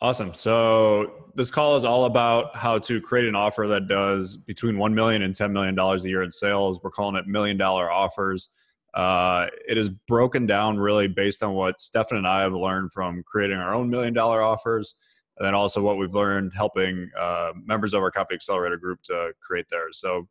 Awesome. So this call is all about how to create an offer that does between $1 million and $10 million a year in sales. We're calling it $1 million offers. It is broken down really based on what Stefan and I have learned from creating our own $1 million offers, and then also what we've learned helping members of our Company Accelerator group to create theirs. So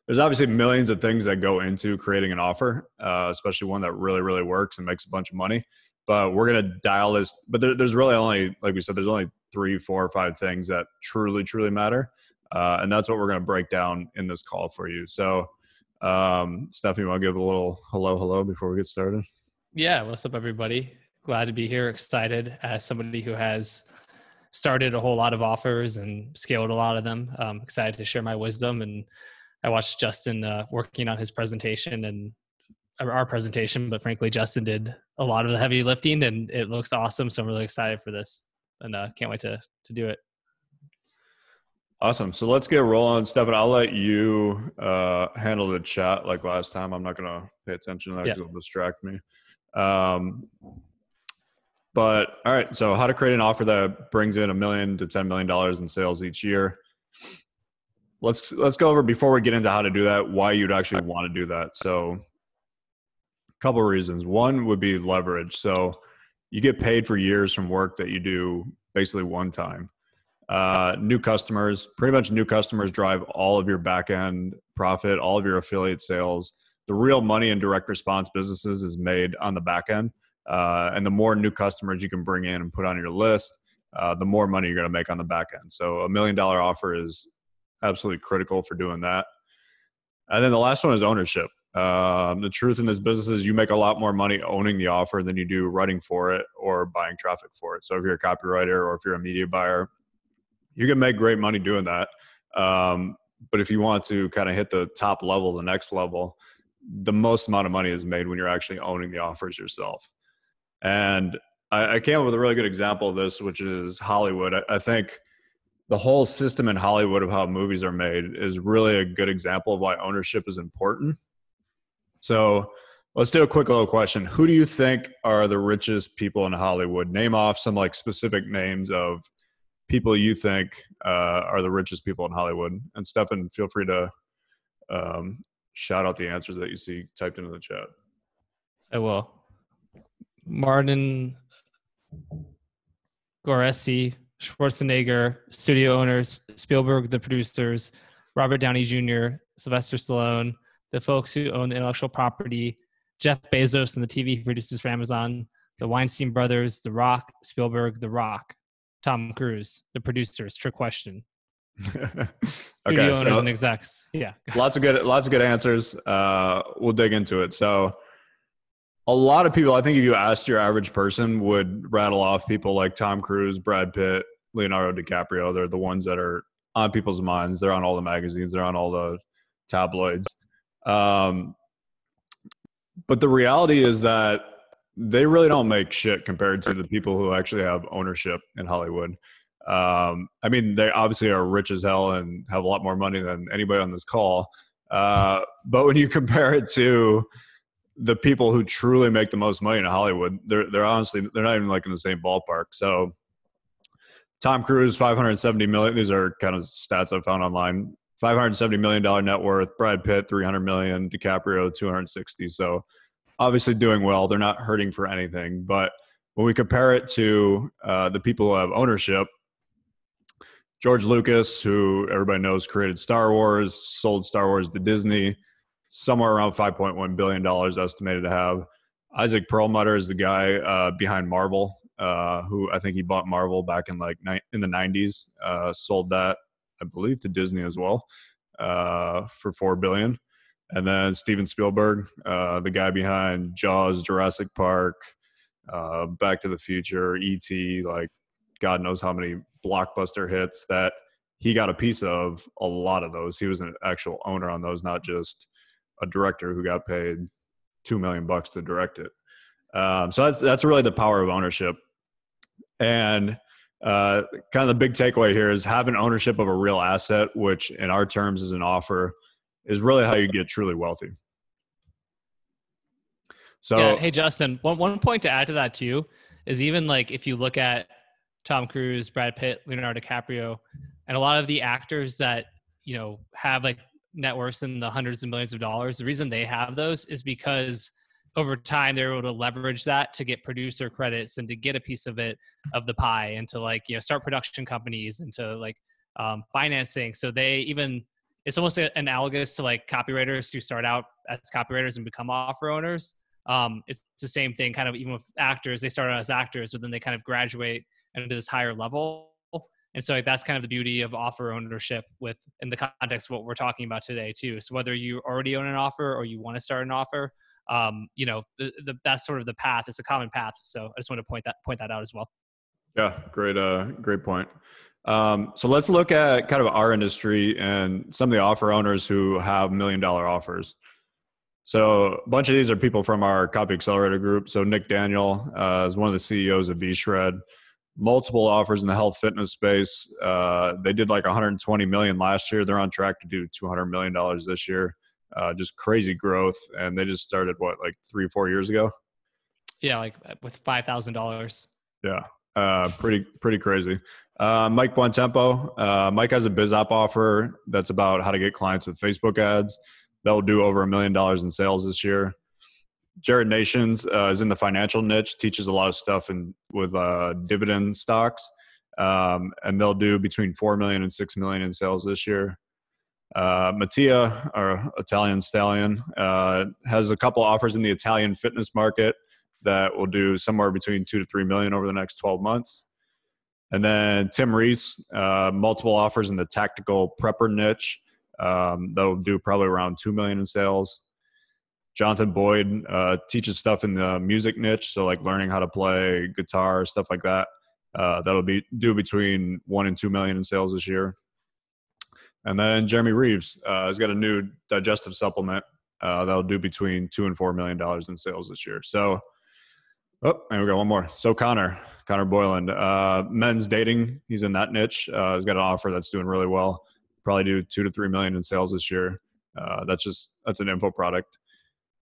there's obviously millions of things that go into creating an offer, especially one that really, really works and makes a bunch of money. But we're going to dial this. But there's really only, like we said, there's only 3, 4, or 5 things that truly, truly matter. And that's what we're going to break down in this call for you. So, Stephanie, you want to give a little hello before we get started? Yeah. What's up, everybody? Glad to be here. Excited as somebody who has started a whole lot of offers and scaled a lot of them. Excited to share my wisdom. And I watched Justin working on his presentation and our presentation, but frankly, Justin did a lot of the heavy lifting and it looks awesome. So I'm really excited for this and can't wait to do it. Awesome. So let's get rolling. Stefan, I'll let you handle the chat like last time. I'm not going to pay attention to that because it'll distract me. But all right. So how to create an offer that brings in $1 million to $10 million in sales each year. Let's go over, before we get into how to do that, why you'd actually want to do that. So couple of reasons. One would be leverage. So you get paid for years from work that you do basically one time. New customers drive all of your back end profit, all of your affiliate sales. The real money in direct response businesses is made on the back end. And the more new customers you can bring in and put on your list, the more money you're going to make on the back end. So $1 million offer is absolutely critical for doing that. And then the last one is ownership. The truth in this business is you make a lot more money owning the offer than you do writing for it or buying traffic for it. So if you're a copywriter or if you're a media buyer, you can make great money doing that. But if you want to kind of hit the top level, the next level, the most amount of money is made when you're actually owning the offers yourself. And I came up with a really good example of this, which is Hollywood. I think the whole system in Hollywood of how movies are made is really a good example of why ownership is important. So let's do a quick little question. Who do you think are the richest people in Hollywood? Name off some like specific names of people you think are the richest people in Hollywood. And Stefan, feel free to shout out the answers that you see typed into the chat. I will. Martin Scorsese, Schwarzenegger, studio owners, Spielberg, the producers, Robert Downey Jr., Sylvester Stallone, the folks who own the intellectual property, Jeff Bezos and the TV producers for Amazon, the Weinstein brothers, The Rock, Spielberg, The Rock, Tom Cruise, the producers. Trick question. Okay, studio owners and execs. Yeah. Lots of good answers. We'll dig into it. So a lot of people, I think if you asked your average person, would rattle off people like Tom Cruise, Brad Pitt, Leonardo DiCaprio. They're the ones that are on people's minds. They're on all the magazines. They're on all the tabloids. But the reality is that they really don't make shit compared to the people who actually have ownership in Hollywood. I mean, they obviously are rich as hell and have a lot more money than anybody on this call. But when you compare it to the people who truly make the most money in Hollywood, they're honestly, they're not even like in the same ballpark. So Tom Cruise, 570 million. These are kind of stats I found online. $570 million net worth. Brad Pitt, 300 million. DiCaprio, 260. So obviously doing well. They're not hurting for anything. But when we compare it to the people who have ownership, George Lucas, who everybody knows created Star Wars, sold Star Wars to Disney, somewhere around $5.1 billion estimated to have. Isaac Perlmutter is the guy behind Marvel, who I think he bought Marvel back in in the 90s, sold that, I believe, to Disney as well for $4 billion. And then Steven Spielberg, the guy behind Jaws, Jurassic Park, Back to the Future, E.T., like God knows how many blockbuster hits that he got a piece of. A lot of those. He was an actual owner on those, not just a director who got paid $2 million to direct it. So that's really the power of ownership. And kind of the big takeaway here is having ownership of a real asset, which in our terms is an offer, is really how you get truly wealthy. So, yeah, hey, Justin, one point to add to that too is even like if you look at Tom Cruise, Brad Pitt, Leonardo DiCaprio, and a lot of the actors that, have like net worths in the hundreds of millions of dollars. The reason they have those is because over time they're able to leverage that to get producer credits and to get a piece of the pie, and to like, start production companies and to like financing. So it's almost analogous to like copywriters who start out as copywriters and become offer owners. It's the same thing kind of even with actors. They start out as actors, but then they kind of graduate into this higher level. And so like, that's kind of the beauty of offer ownership in the context of what we're talking about today too. So whether you already own an offer or you want to start an offer, that's sort of the path. It's a common path. So I just want to point that out as well. Yeah, great point. So let's look at kind of our industry and some of the offer owners who have $1 million offers. So a bunch of these are people from our Copy Accelerator group. So Nick Daniel is one of the CEOs of VShred. Multiple offers in the health fitness space. They did like 120 million last year. They're on track to do $200 million this year. Just crazy growth. And they just started like 3 or 4 years ago? Yeah, like with $5,000. Yeah. Pretty crazy. Mike Buontempo. Mike has a BizOp offer that's about how to get clients with Facebook ads. That will do over $1 million in sales this year. Jared Nations is in the financial niche, teaches a lot of stuff with dividend stocks, and they'll do between 4 million and 6 million in sales this year. Mattia, our Italian stallion, has a couple offers in the Italian fitness market that will do somewhere between 2 to 3 million over the next 12 months. And then Tim Reese, multiple offers in the tactical prepper niche, that'll do probably around 2 million in sales. Jonathan Boyd teaches stuff in the music niche, so like learning how to play guitar, stuff like that. That'll do between 1 and 2 million in sales this year. And then Jeremy Reeves has got a new digestive supplement that'll do between $2 and $4 million in sales this year. So, and we got one more. So Connor Boyland, men's dating. He's in that niche. He's got an offer that's doing really well. Probably do 2 to 3 million in sales this year. That's an info product.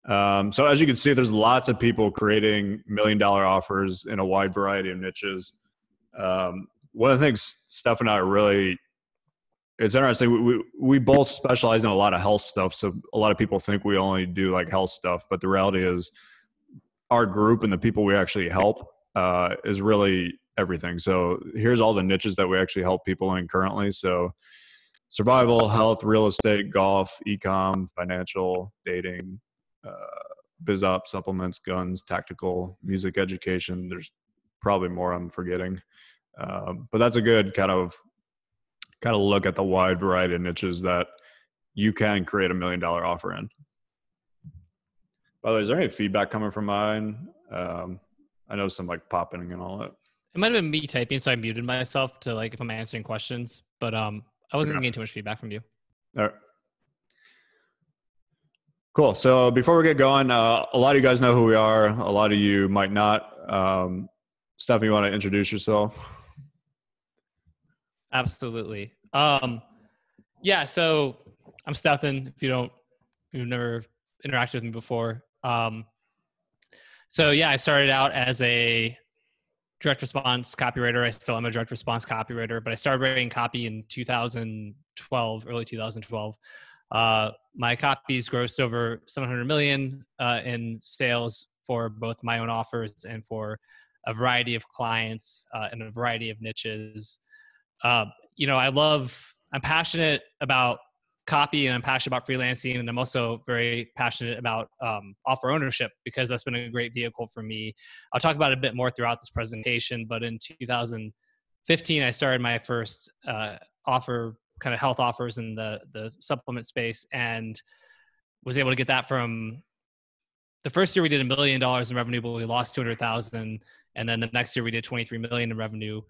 So as you can see, there's lots of people creating $1 million offers in a wide variety of niches. One of the things Steph and I it's interesting. We both specialize in a lot of health stuff. So a lot of people think we only do like health stuff, but the reality is our group and the people we actually help is really everything. So here's all the niches that we actually help people in currently. So survival, health, real estate, golf, e-com, financial, dating, BizOp, supplements, guns, tactical, music education. There's probably more I'm forgetting. But that's a good kind of look at the wide variety of niches that you can create $1 million offer in. By the way, is there any feedback coming from mine? I know some like popping and all that. It might have been me typing, so I muted myself to like if I'm answering questions, but I wasn't getting too much feedback from you. All right. Cool. So before we get going, a lot of you guys know who we are. A lot of you might not. Steph, you want to introduce yourself? Absolutely. Yeah. So I'm Stefan. If you've never interacted with me before. So yeah, I started out as a direct response copywriter. I still am a direct response copywriter, but I started writing copy in 2012, early 2012. My copies grossed over 700 million in sales for both my own offers and for a variety of clients and a variety of niches. I'm passionate about copy and I'm passionate about freelancing, and I'm also very passionate about offer ownership because that's been a great vehicle for me. I'll talk about it a bit more throughout this presentation, but in 2015, I started my first kind of health offers in the supplement space, and was able to get that from the first year we did $1 million in revenue, but we lost 200,000. And then the next year we did 23 million in revenue.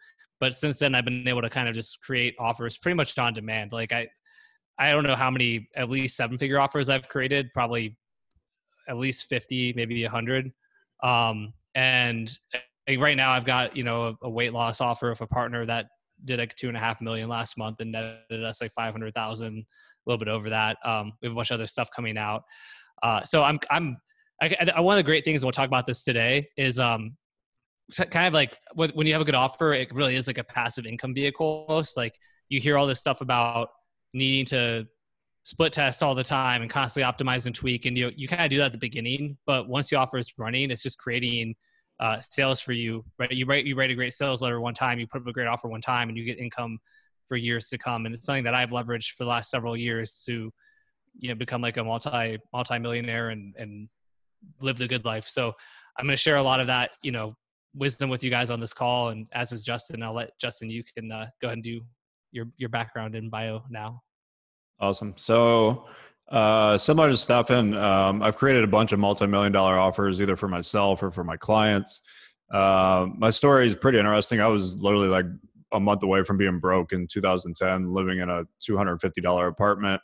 But since then I've been able to kind of just create offers pretty much on demand. Like I don't know how many, at least 7-figure offers I've created, probably at least 50, maybe 100. And like right now I've got, a weight loss offer of a partner that did like 2.5 million last month and netted us like 500,000, a little bit over that. We have a bunch of other stuff coming out. So one of the great things, and we'll talk about this today, is kind of like when you have a good offer, it really is like a passive income vehicle almost. Like you hear all this stuff about needing to split test all the time and constantly optimize and tweak. And you kind of do that at the beginning, but once the offer is running, it's just creating sales for you, right? You write a great sales letter one time, you put up a great offer one time, and you get income for years to come. And it's something that I've leveraged for the last several years to, become like a multi-millionaire and live the good life. So I'm going to share a lot of that, wisdom with you guys on this call. And as is Justin, I'll let Justin, you can go ahead and do your background and bio now. Awesome. So similar to Stefan, I've created a bunch of multi-million-dollar offers either for myself or for my clients. My story is pretty interesting. I was literally like a month away from being broke in 2010, living in a $250 apartment,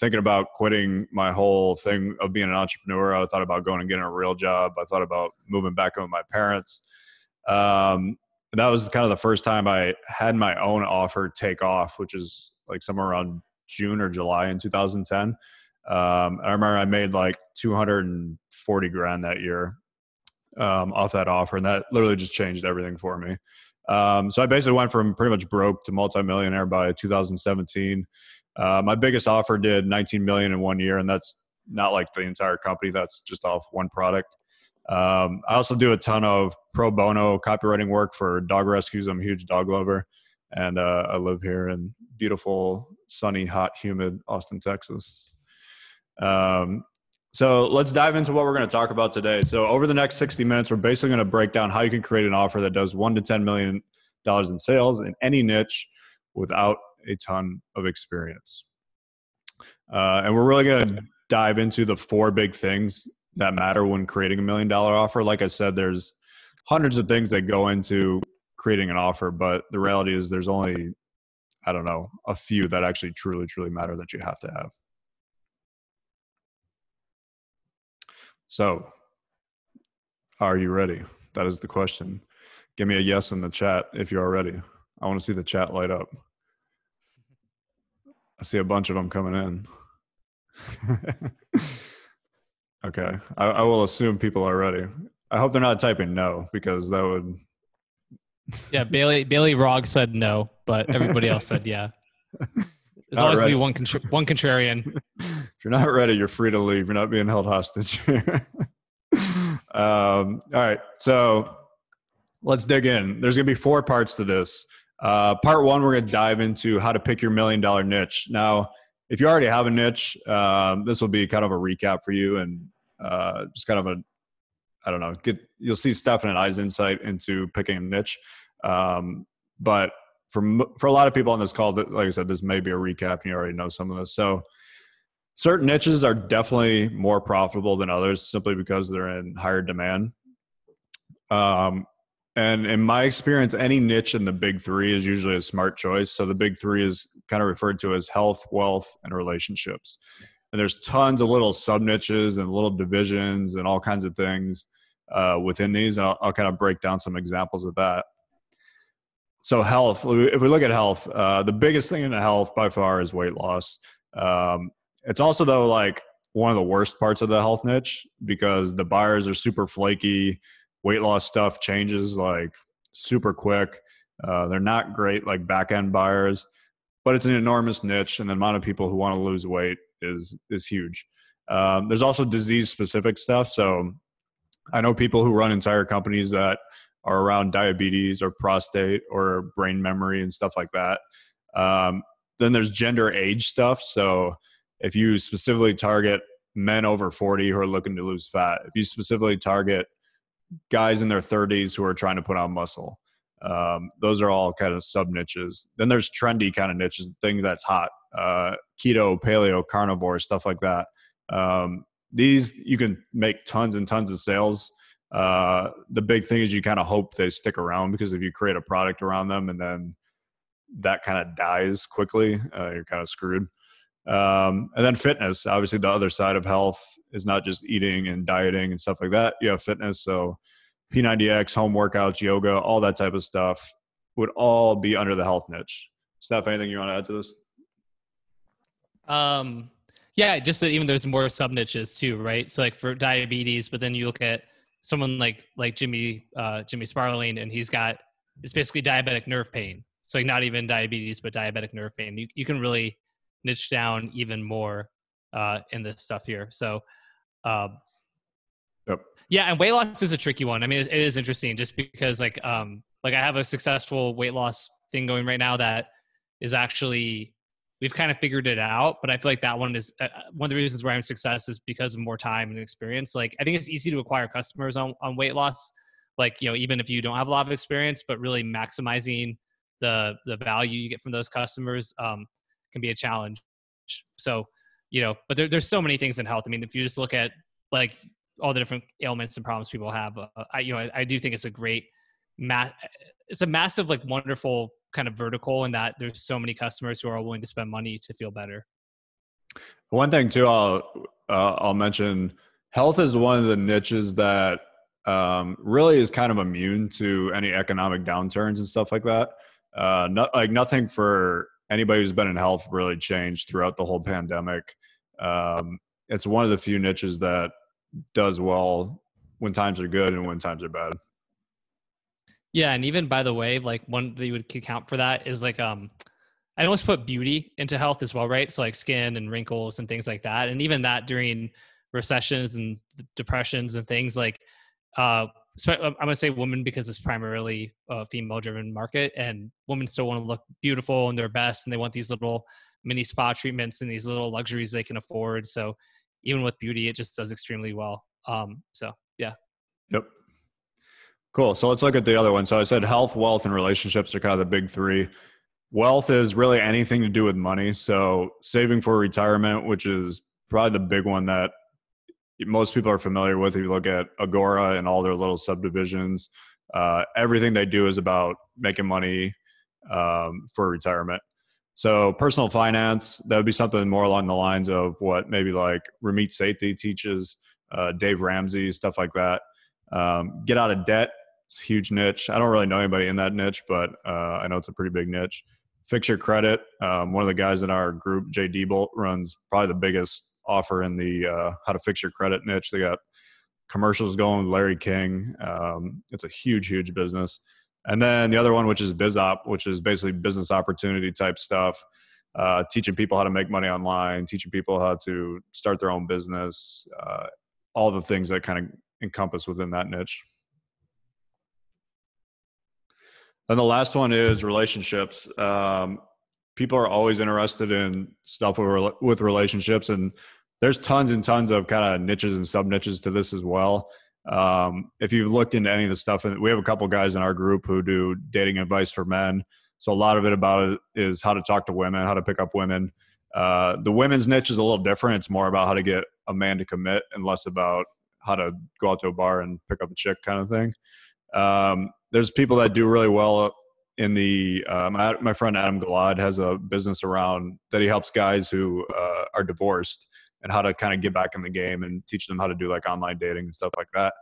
thinking about quitting my whole thing of being an entrepreneur. I thought about going and getting a real job. I thought about moving back in with my parents. And that was kind of the first time I had my own offer take off, which is like somewhere around June or July in 2010. I remember I made like 240 grand that year off that offer, and that literally just changed everything for me. So I basically went from pretty much broke to multimillionaire by 2017. My biggest offer did 19 million in 1 year, and that's not like the entire company. That's just off one product. I also do a ton of pro bono copywriting work for dog rescues. I'm a huge dog lover, and I live here in beautiful, sunny, hot, humid Austin, Texas. So let's dive into what we're going to talk about today. So over the next 60 minutes, we're basically going to break down how you can create an offer that does $1 to $10 million in sales in any niche without a ton of experience. And we're really going to dive into the 4 big things that matter when creating $1 million offer. Like I said, there's hundreds of things that go into creating an offer, but the reality is there's only, a few that actually truly matter that you have to have. So, are you ready? That is the question. Give me a yes in the chat if you are ready. I want to see the chat light up. I see a bunch of them coming in. Okay. I will assume people are ready. I hope they're not typing no, because that would... Yeah, Bailey Rogg said no, but everybody else said yeah. There's always going to be one contrarian. If you're not ready, you're free to leave. You're not being held hostage. All right. So let's dig in. There's going to be 4 parts to this. Part 1, we're going to dive into how to pick your $1 million niche. Now, if you already have a niche, this will be kind of a recap for you and just kind of you'll see Stefan and I's insight into picking a niche. But for a lot of people on this call, like I said, this may be a recap and you already know some of this. So certain niches are definitely more profitable than others simply because they're in higher demand. And in my experience, any niche in the big 3 is usually a smart choice. So the big 3 is kind of referred to as health, wealth, and relationships. And there's tons of little sub niches and little divisions and all kinds of things within these. And I'll kind of break down some examples of that. So health, if we look at health, the biggest thing in the health by far is weight loss. It's also though like one of the worst parts of the health niche because the buyers are super flaky. Weight loss stuff changes like super quick. They're not great like back end buyers, but it's an enormous niche, and the amount of people who want to lose weight is huge. There's also disease specific stuff. So I know people who run entire companies that are around diabetes or prostate or brain memory and stuff like that. Then there's gender age stuff. So if you specifically target men over 40 who are looking to lose fat, if you specifically target guys in their 30s who are trying to put on muscle, those are all kind of sub niches. Then there's trendy kind of niches, things that's hot, keto, paleo, carnivore, stuff like that. These you can make tons and tons of sales. The big thing is you kind of hope they stick around, because if you create a product around them and then that kind of dies quickly, you're kind of screwed. And then fitness, obviously the other side of health is not just eating and dieting and stuff like that. You have fitness. So P90X, home workouts, yoga, all that type of stuff would all be under the health niche. Steph, anything you want to add to this? Yeah, just that even there's more sub niches too, right? So like for diabetes, but then you look at someone like Jimmy Sparling, and it's basically diabetic nerve pain. So like not even diabetes, but diabetic nerve pain. You can really niche down even more in this stuff here. So Yep. yeah, and weight loss is a tricky one. I mean, it is interesting just because like I have a successful weight loss thing going right now that is actually, we've kind of figured it out, but I feel like that one is one of the reasons we're having success is because of more time and experience. Like I think it's easy to acquire customers on weight loss, like, you know, even if you don't have a lot of experience, but really maximizing the value you get from those customers can be a challenge. So, you know, but there's so many things in health. I mean, if you just look at like all the different ailments and problems people have, I do think it's a great it's a massive, like wonderful kind of vertical in that there's so many customers who are willing to spend money to feel better. One thing too, I'll mention, health is one of the niches that really is kind of immune to any economic downturns and stuff like that. Nothing for anybody who's been in health really changed throughout the whole pandemic. It's one of the few niches that does well when times are good and when times are bad. Yeah, and even by the way, like one that you would count for that is like I always put beauty into health as well, right? So like skin and wrinkles and things like that, and even that during recessions and depressions and things like I'm gonna say women because it's primarily a female-driven market, and women still want to look beautiful and their best, and they want these little mini spa treatments and these little luxuries they can afford. So even with beauty, it just does extremely well. So yeah. Yep. Cool. So let's look at the other one. So I said health, wealth, and relationships are kind of the big three. Wealth is really anything to do with money. So saving for retirement, which is probably the big one that most people are familiar with. If you look at Agora and all their little subdivisions, everything they do is about making money for retirement. So personal finance, that would be something more along the lines of what maybe like Ramit Sethi teaches, Dave Ramsey, stuff like that. Get out of debt. It's a huge niche. I don't really know anybody in that niche, but I know it's a pretty big niche. Fix your credit. One of the guys in our group, Jay Diebolt, runs probably the biggest offer in the how to fix your credit niche. They got commercials going with Larry King. It's a huge, huge business. And then the other one, which is BizOp, which is basically business opportunity type stuff, teaching people how to make money online, teaching people how to start their own business, all the things that kind of encompass within that niche. Then the last one is relationships. People are always interested in stuff with relationships, and there's tons and tons of kind of niches and sub niches to this as well. If you've looked into any of the stuff, and we have a couple guys in our group who do dating advice for men. So a lot of it about it is how to talk to women, how to pick up women. The women's niche is a little different. It's more about how to get a man to commit and less about how to go out to a bar and pick up a chick kind of thing. There's people that do really well in the my friend Adam Galad has a business around that he helps guys who are divorced and how to kind of get back in the game and teach them how to do like online dating and stuff like that.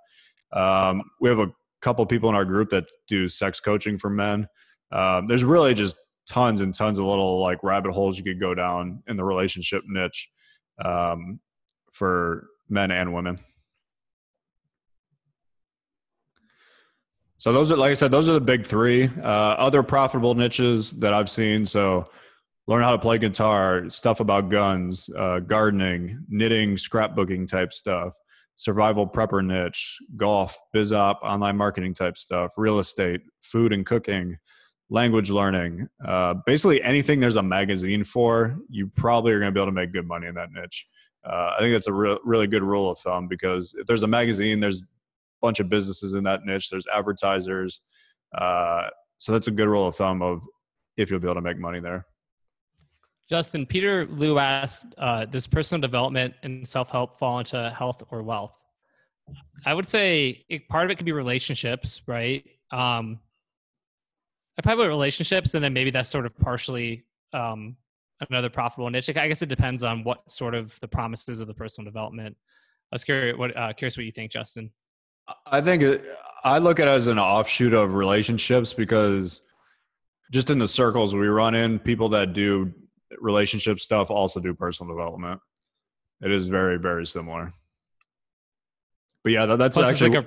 We have a couple people in our group that do sex coaching for men. There's really just tons and tons of little like rabbit holes you could go down in the relationship niche for men and women. So those are, like I said, those are the big three. Other profitable niches that I've seen. So learn how to play guitar, stuff about guns, gardening, knitting, scrapbooking type stuff, survival prepper niche, golf, BizOp, online marketing type stuff, real estate, food and cooking, language learning. Basically anything there's a magazine for, you probably are going to be able to make good money in that niche. I think that's a really good rule of thumb, because if there's a magazine, there's bunch of businesses in that niche, there's advertisers, so that's a good rule of thumb of if you'll be able to make money there. Justin, Peter Liu asked, does personal development and self-help fall into health or wealth? I would say part of it could be relationships, right? I probably put relationships, and then maybe that's sort of partially another profitable niche. I guess it depends on what sort of the promises of the personal development. I was curious what you think, Justin. I think I look at it as an offshoot of relationships, because just in the circles we run in, people that do relationship stuff also do personal development. It is very, very similar. But yeah, that's plus actually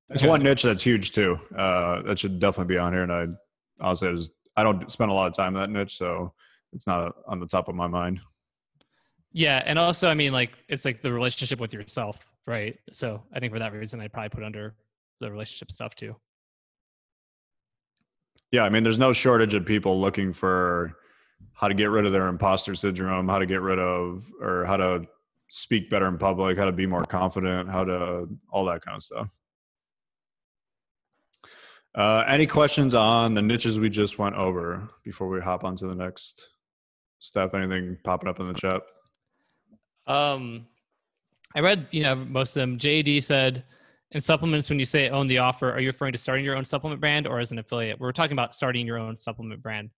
It's one niche that's huge too. That should definitely be on here. And I don't spend a lot of time in that niche, so it's not on the top of my mind. Yeah, and also, I mean, like it's like the relationship with yourself, right? So I think for that reason, I'd probably put under the relationship stuff too. Yeah, I mean, there's no shortage of people looking for how to get rid of their imposter syndrome, how to get rid of, or how to speak better in public, how to be more confident, how to all that kind of stuff. Any questions on the niches we just went over before we hop on to the next stuff? Anything popping up in the chat? I read, most of them. JD said, in supplements, when you say own the offer, are you referring to starting your own supplement brand or as an affiliate? We're talking about starting your own supplement brand,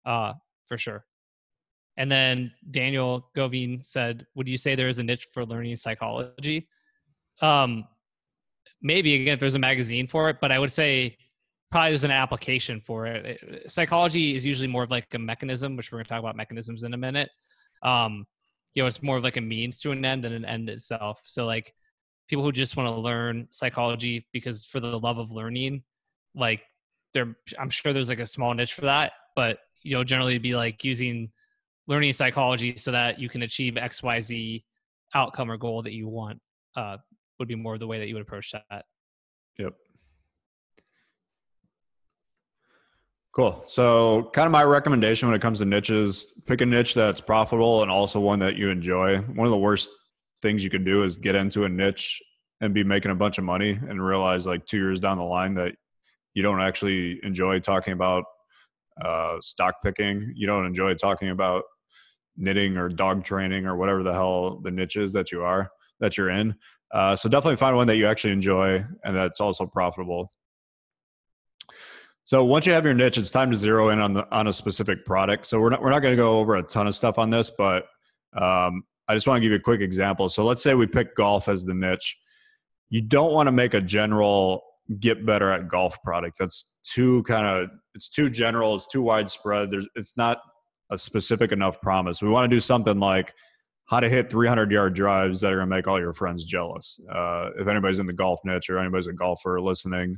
for sure. And then Daniel Govine said, would you say there is a niche for learning psychology? Maybe, again, if there's a magazine for it, but I would say probably there's an application for it. Psychology is usually more of like a mechanism, which we're going to talk about mechanisms in a minute. It's more of like a means to an end than an end itself. So like people who just want to learn psychology because for the love of learning, like I'm sure there's like a small niche for that, but generally be like using learning psychology so that you can achieve XYZ outcome or goal that you want, would be more of the way that you would approach that. Yep. Cool. So kind of my recommendation when it comes to niches, pick a niche that's profitable and also one that you enjoy. One of the worst things you can do is get into a niche and be making a bunch of money and realize like 2 years down the line that you don't actually enjoy talking about stock picking. You don't enjoy talking about knitting or dog training or whatever the hell the niche is that you're in. So definitely find one that you actually enjoy and that's also profitable. So once you have your niche, it's time to zero in on a specific product. So we're not going to go over a ton of stuff on this, but I just want to give you a quick example. So let's say we pick golf as the niche. You don't want to make a general get better at golf product. That's it's too general. It's too widespread. It's not a specific enough promise. We want to do something like how to hit 300-yard drives that are going to make all your friends jealous. If anybody's in the golf niche or anybody's a golfer listening,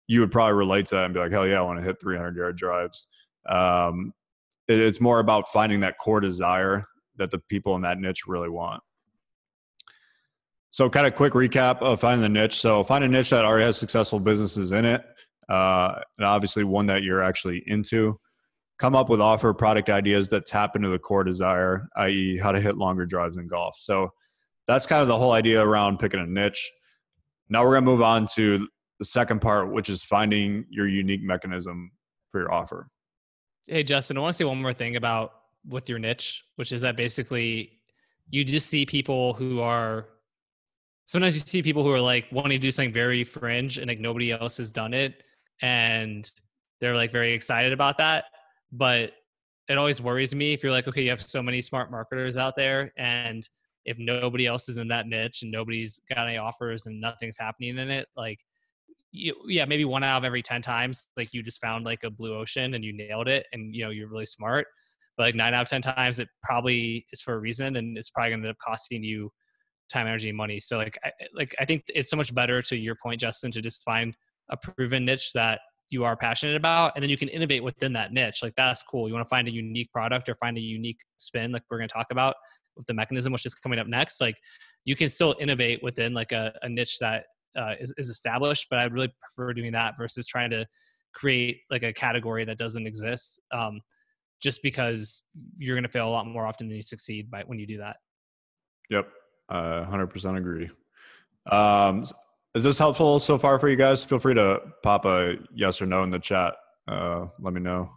you would probably relate to that and be like, hell yeah, I want to hit 300-yard drives. It's more about finding that core desire that the people in that niche really want. So kind of quick recap of finding the niche. So find a niche that already has successful businesses in it, and obviously one that you're actually into. Come up with offer product ideas that tap into the core desire, i.e. how to hit longer drives in golf. So that's kind of the whole idea around picking a niche. Now we're going to move on to the second part, which is finding your unique mechanism for your offer. Hey, Justin, I want to say one more thing about with your niche, which is that basically you just see people who are, sometimes you see people who are like wanting to do something very fringe and like nobody else has done it. And they're like very excited about that. But it always worries me if you're like, okay, you have so many smart marketers out there. And if nobody else is in that niche and nobody's got any offers and nothing's happening in it, like, maybe 1 out of every 10 times, like you just found like a blue ocean and you nailed it and you're really smart. But like 9 out of 10 times, it probably is for a reason and it's probably going to end up costing you time, energy, and money. So I think it's so much better, to your point, Justin, to just find a proven niche that you are passionate about, and then you can innovate within that niche. Like that's cool. You want to find a unique product or find a unique spin, like we're going to talk about with the mechanism, which is coming up next. Like you can still innovate within like a niche that is established, but I'd really prefer doing that versus trying to create like a category that doesn't exist, just because you're going to fail a lot more often than you succeed when you do that. Yep. 100% agree. Is this helpful so far for you guys? Feel free to pop a yes or no in the chat. Let me know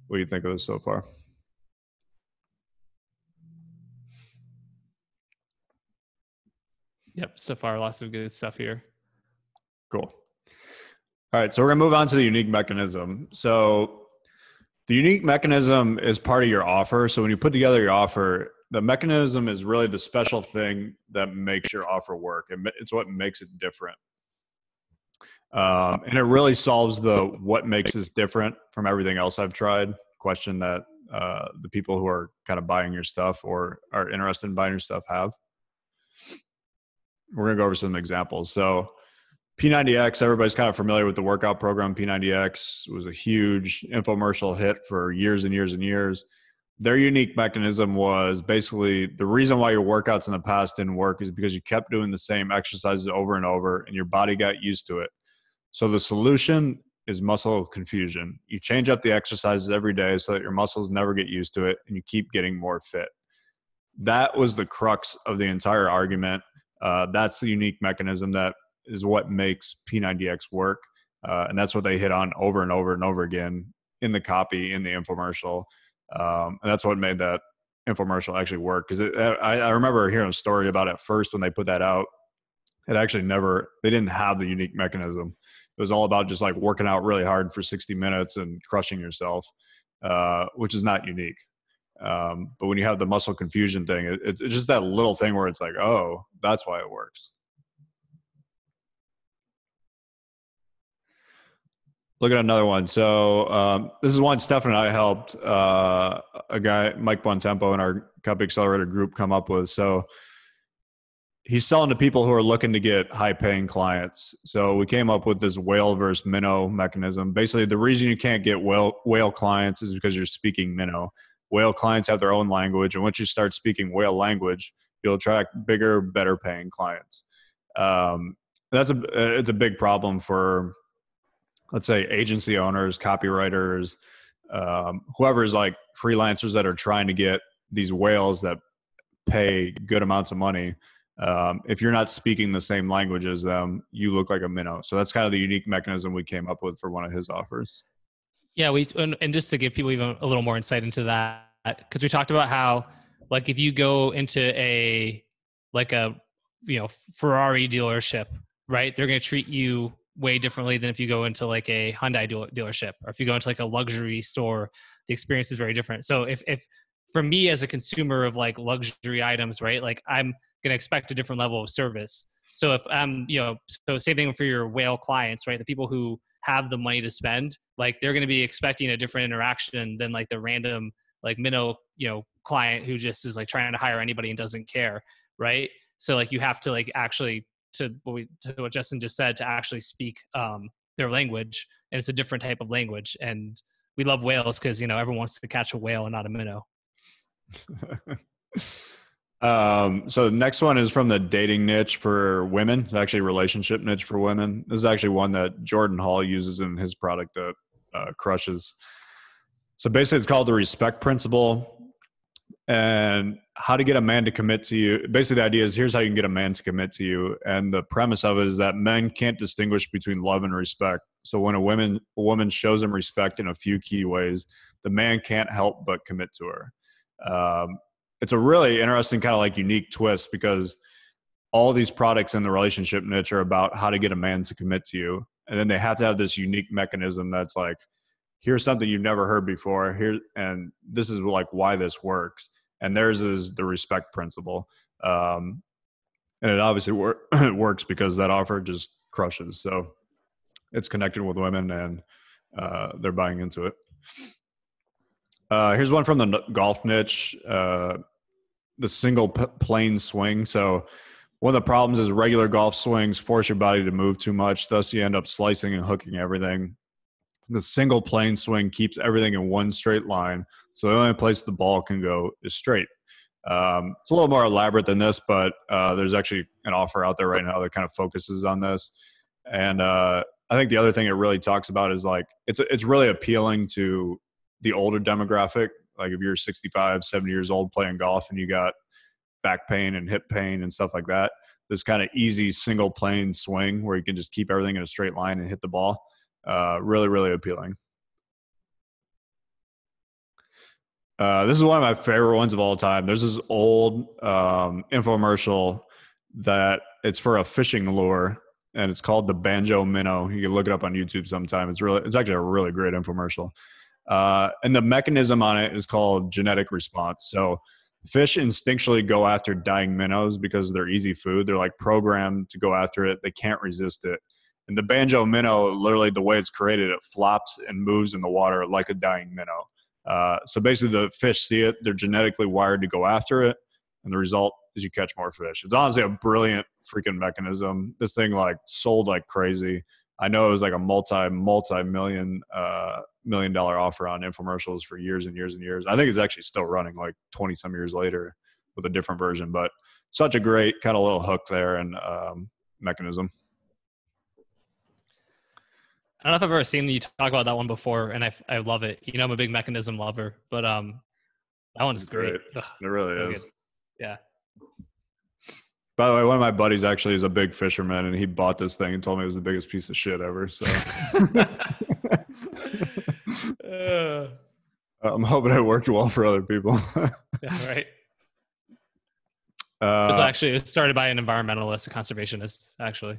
what you think of this so far. Yep. So far, lots of good stuff here. Cool. All right. So we're going to move on to the unique mechanism. So the unique mechanism is part of your offer. So when you put together your offer, the mechanism is really the special thing that makes your offer work. It's what makes it different. And it really solves the what makes this different from everything else I've tried question that the people who are kind of buying your stuff or are interested in buying your stuff have. We're going to go over some examples. So P90X, everybody's kind of familiar with the workout program. P90X was a huge infomercial hit for years and years and years. Their unique mechanism was basically the reason why your workouts in the past didn't work is because you kept doing the same exercises over and over and your body got used to it. So the solution is muscle confusion. You change up the exercises every day so that your muscles never get used to it and you keep getting more fit. That was the crux of the entire argument. That's the unique mechanism that is what makes P90X work. And that's what they hit on over and over and over again in the copy, in the infomercial. And that's what made that infomercial actually work. Because I remember hearing a story about it first when they put that out. It actually they didn't have the unique mechanism. It was all about just like working out really hard for 60 minutes and crushing yourself, which is not unique. But when you have the muscle confusion thing, it's just that little thing where it's like, oh, that's why it works. Look at another one. So this is one Stefan and I helped a guy, Mike Bontempo, in our Cup Accelerator group come up with. So he's selling to people who are looking to get high-paying clients. So we came up with this whale versus minnow mechanism. Basically, the reason you can't get whale clients is because you're speaking minnow. Whale clients have their own language, and once you start speaking whale language, you'll attract bigger, better-paying clients. It's a big problem for, let's say, agency owners, copywriters, whoever is like freelancers that are trying to get these whales that pay good amounts of money. If you're not speaking the same language as them, you look like a minnow. So that's kind of the unique mechanism we came up with for one of his offers. Yeah, and just to give people even a little more insight into that, because we talked about how, like, if you go into a Ferrari dealership, right? They're going to treat you way differently than if you go into like a Hyundai dealership, or if you go into like a luxury store, the experience is very different. So if for me as a consumer of like luxury items, right, like I'm going to expect a different level of service. So if so same thing for your whale clients, right? The people who have the money to spend, like they're going to be expecting a different interaction than like the random like minnow, client who just is like trying to hire anybody and doesn't care, right? So like you have to like actually to what Justin just said, to actually speak their language, and it's a different type of language. And we love whales because everyone wants to catch a whale and not a minnow. So the next one is from the dating niche for women, actually relationship niche for women. This is actually one that Jordan Hall uses in his product that crushes. So basically it's called the respect principle, and how to get a man to commit to you. Basically the idea is, here's how you can get a man to commit to you. And the premise of it is that men can't distinguish between love and respect. So when a woman shows him respect in a few key ways, the man can't help but commit to her. It's a really interesting kind of like unique twist, because all these products in the relationship niche are about how to get a man to commit to you. And then they have to have this unique mechanism that's like, here's something you've never heard before here, and this is like why this works. And theirs is the respect principle. And it obviously works because that offer just crushes. So it's connected with women, and they're buying into it. Here's one from the golf niche, the single plane swing. So one of the problems is regular golf swings force your body to move too much. Thus you end up slicing and hooking everything. The single plane swing keeps everything in one straight line. So the only place the ball can go is straight. It's a little more elaborate than this, but there's actually an offer out there right now that kind of focuses on this. And I think the other thing it really talks about is like, it's really appealing to the older demographic. Like if you're 65, 70 years old playing golf and you got back pain and hip pain and stuff like that, this kind of easy single plane swing where you can just keep everything in a straight line and hit the ball. Really, really appealing. This is one of my favorite ones of all time. There's this old infomercial that it's for a fishing lure, and it's called the Banjo Minnow. You can look it up on YouTube sometime. It's actually a really great infomercial. And the mechanism on it is called genetic response. So fish instinctually go after dying minnows because they're easy food. They're like programmed to go after it. They can't resist it. And the Banjo Minnow, literally the way it's created, it flops and moves in the water like a dying minnow. So basically the fish see it. They're genetically wired to go after it. And the result is you catch more fish. It's honestly a brilliant freaking mechanism. This thing like sold like crazy. I know it was like a multi-million $1 million offer on infomercials for years and years and years. I think it's actually still running like 20 some years later with a different version, but such a great kind of little hook there and mechanism. I don't know if I've ever seen you talk about that one before, and I love it. You know, I'm a big mechanism lover, but that one's great. It really so is. Good. Yeah. By the way, one of my buddies actually is a big fisherman, and he bought this thing and told me it was the biggest piece of shit ever. So I'm hoping it worked well for other people. Yeah, right. So actually, it was started by an environmentalist, a conservationist, actually.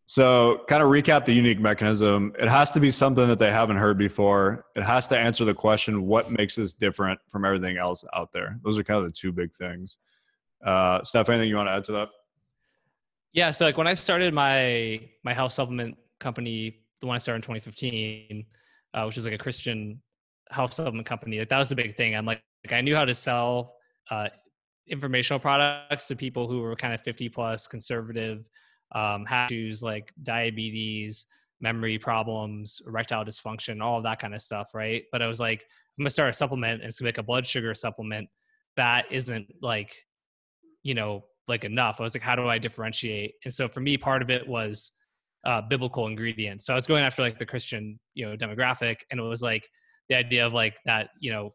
So kind of recap the unique mechanism. It has to be something that they haven't heard before. It has to answer the question, what makes this different from everything else out there? Those are kind of the two big things. Steph, anything you want to add to that? Yeah. So like when I started my health supplement company, the one I started in 2015, which was like a Christian health supplement company, like that was the big thing. I'm like I knew how to sell informational products to people who were kind of 50 plus, conservative, had issues like diabetes, memory problems, erectile dysfunction, all of that kind of stuff, right? But I was like, I'm gonna start a supplement, and it's gonna make a blood sugar supplement that isn't like, you know, like enough. I was like, how do I differentiate? And so for me, part of it was biblical ingredients. So I was going after like the Christian, you know, demographic, and it was like the idea of like that, you know,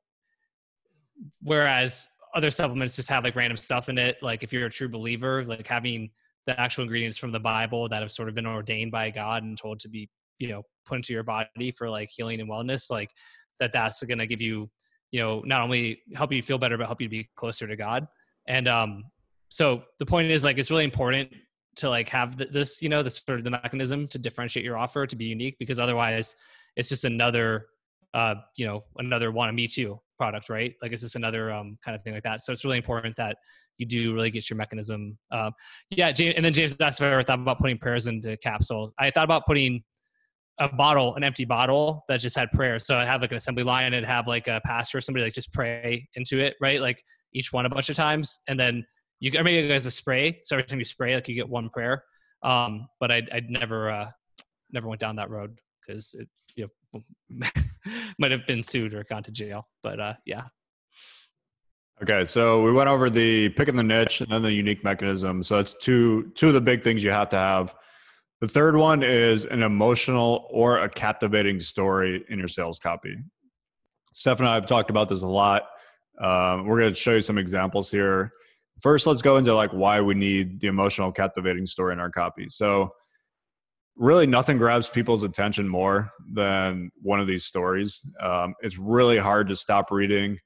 whereas other supplements just have like random stuff in it. Like if you're a true believer, like having the actual ingredients from the Bible that have sort of been ordained by God and told to be, you know, put into your body for like healing and wellness, like that's going to give you, you know, not only help you feel better, but help you be closer to God. And so the point is like, it's really important to like have this, you know, this sort of the mechanism to differentiate your offer, to be unique, because otherwise it's just another, you know, another one, a Me Too product, right? Like it's just another kind of thing like that. So it's really important that you do really get your mechanism. Yeah, James, and then James asked if I ever thought about putting prayers into capsule. I thought about putting a bottle, an empty bottle that just had prayers. So I have like an assembly line and it'd have like a pastor or somebody like just pray into it, right? Like each one a bunch of times. And then you, or maybe as a spray. So every time you spray, like you get one prayer. But I'd never went down that road because it, you know, might have been sued or gone to jail. But yeah. Okay, so we went over the picking the niche and then the unique mechanism. So it's two of the big things you have to have. The third one is an emotional or a captivating story in your sales copy. Steph and I have talked about this a lot. We're going to show you some examples here. First, let's go into like why we need the emotional, captivating story in our copy. So really nothing grabs people's attention more than one of these stories. It's really hard to stop reading,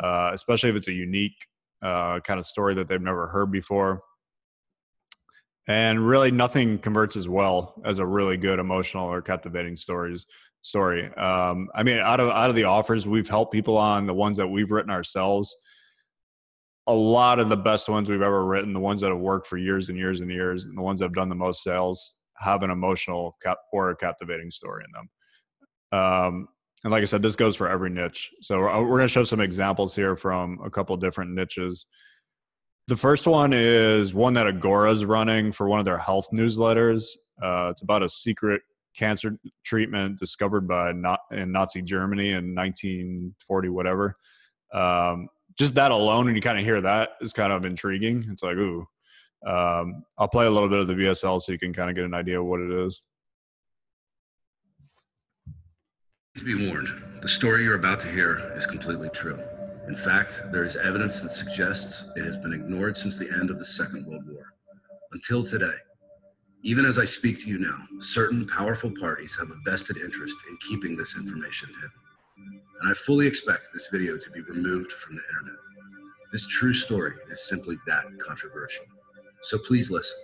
especially if it's a unique kind of story that they've never heard before. And really nothing converts as well as a really good emotional or captivating story. I mean, out of the offers we've helped people on, the ones that we've written ourselves, a lot of the best ones we've ever written, the ones that have worked for years and years and years, and the ones that have done the most sales have an emotional or a captivating story in them. And like I said, this goes for every niche. So we're going to show some examples here from a couple different niches. The first one is one that Agora's running for one of their health newsletters. It's about a secret cancer treatment discovered in Nazi Germany in 1940, whatever. Just that alone, and you kind of hear that, is kind of intriguing. It's like, ooh. I'll play a little bit of the VSL so you can kind of get an idea of what it is. To be warned, the story you're about to hear is completely true. In fact, there is evidence that suggests it has been ignored since the end of the Second World War. Until today, even as I speak to you now, certain powerful parties have a vested interest in keeping this information hidden. And I fully expect this video to be removed from the internet. This true story is simply that controversial. So please listen.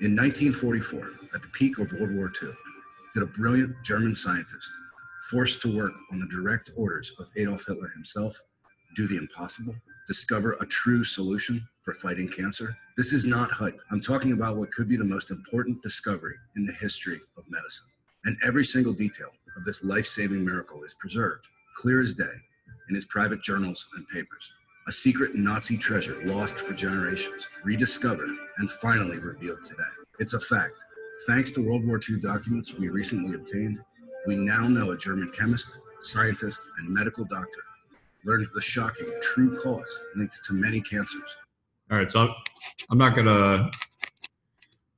In 1944, at the peak of World War II, did a brilliant German scientist, forced to work on the direct orders of Adolf Hitler himself, do the impossible, discover a true solution for fighting cancer? This is not hype. I'm talking about what could be the most important discovery in the history of medicine. And every single detail of this life-saving miracle is preserved, clear as day, in his private journals and papers. A secret Nazi treasure lost for generations, rediscovered, and finally revealed today. It's a fact. Thanks to World War II documents we recently obtained, we now know a German chemist, scientist, and medical doctor learned the shocking true cause linked to many cancers. All right, so I'm not gonna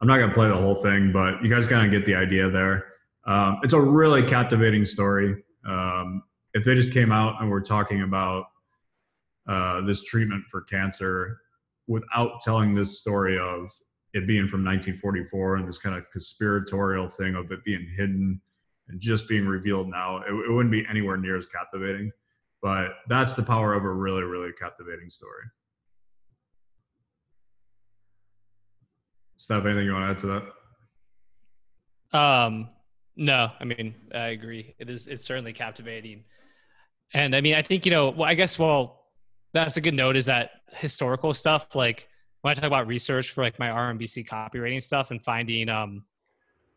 play the whole thing, but you guys kind of get the idea there. It's a really captivating story. If they just came out and were talking about this treatment for cancer without telling this story of it being from 1944 and this kind of conspiratorial thing of it being hidden and just being revealed now, it wouldn't be anywhere near as captivating. But that's the power of a really, really captivating story. Steph, anything you want to add to that? No, I mean, I agree. It's certainly captivating. And I mean, I think, that's a good note, is that historical stuff. Like when I talk about research for like my RMBC copywriting stuff and finding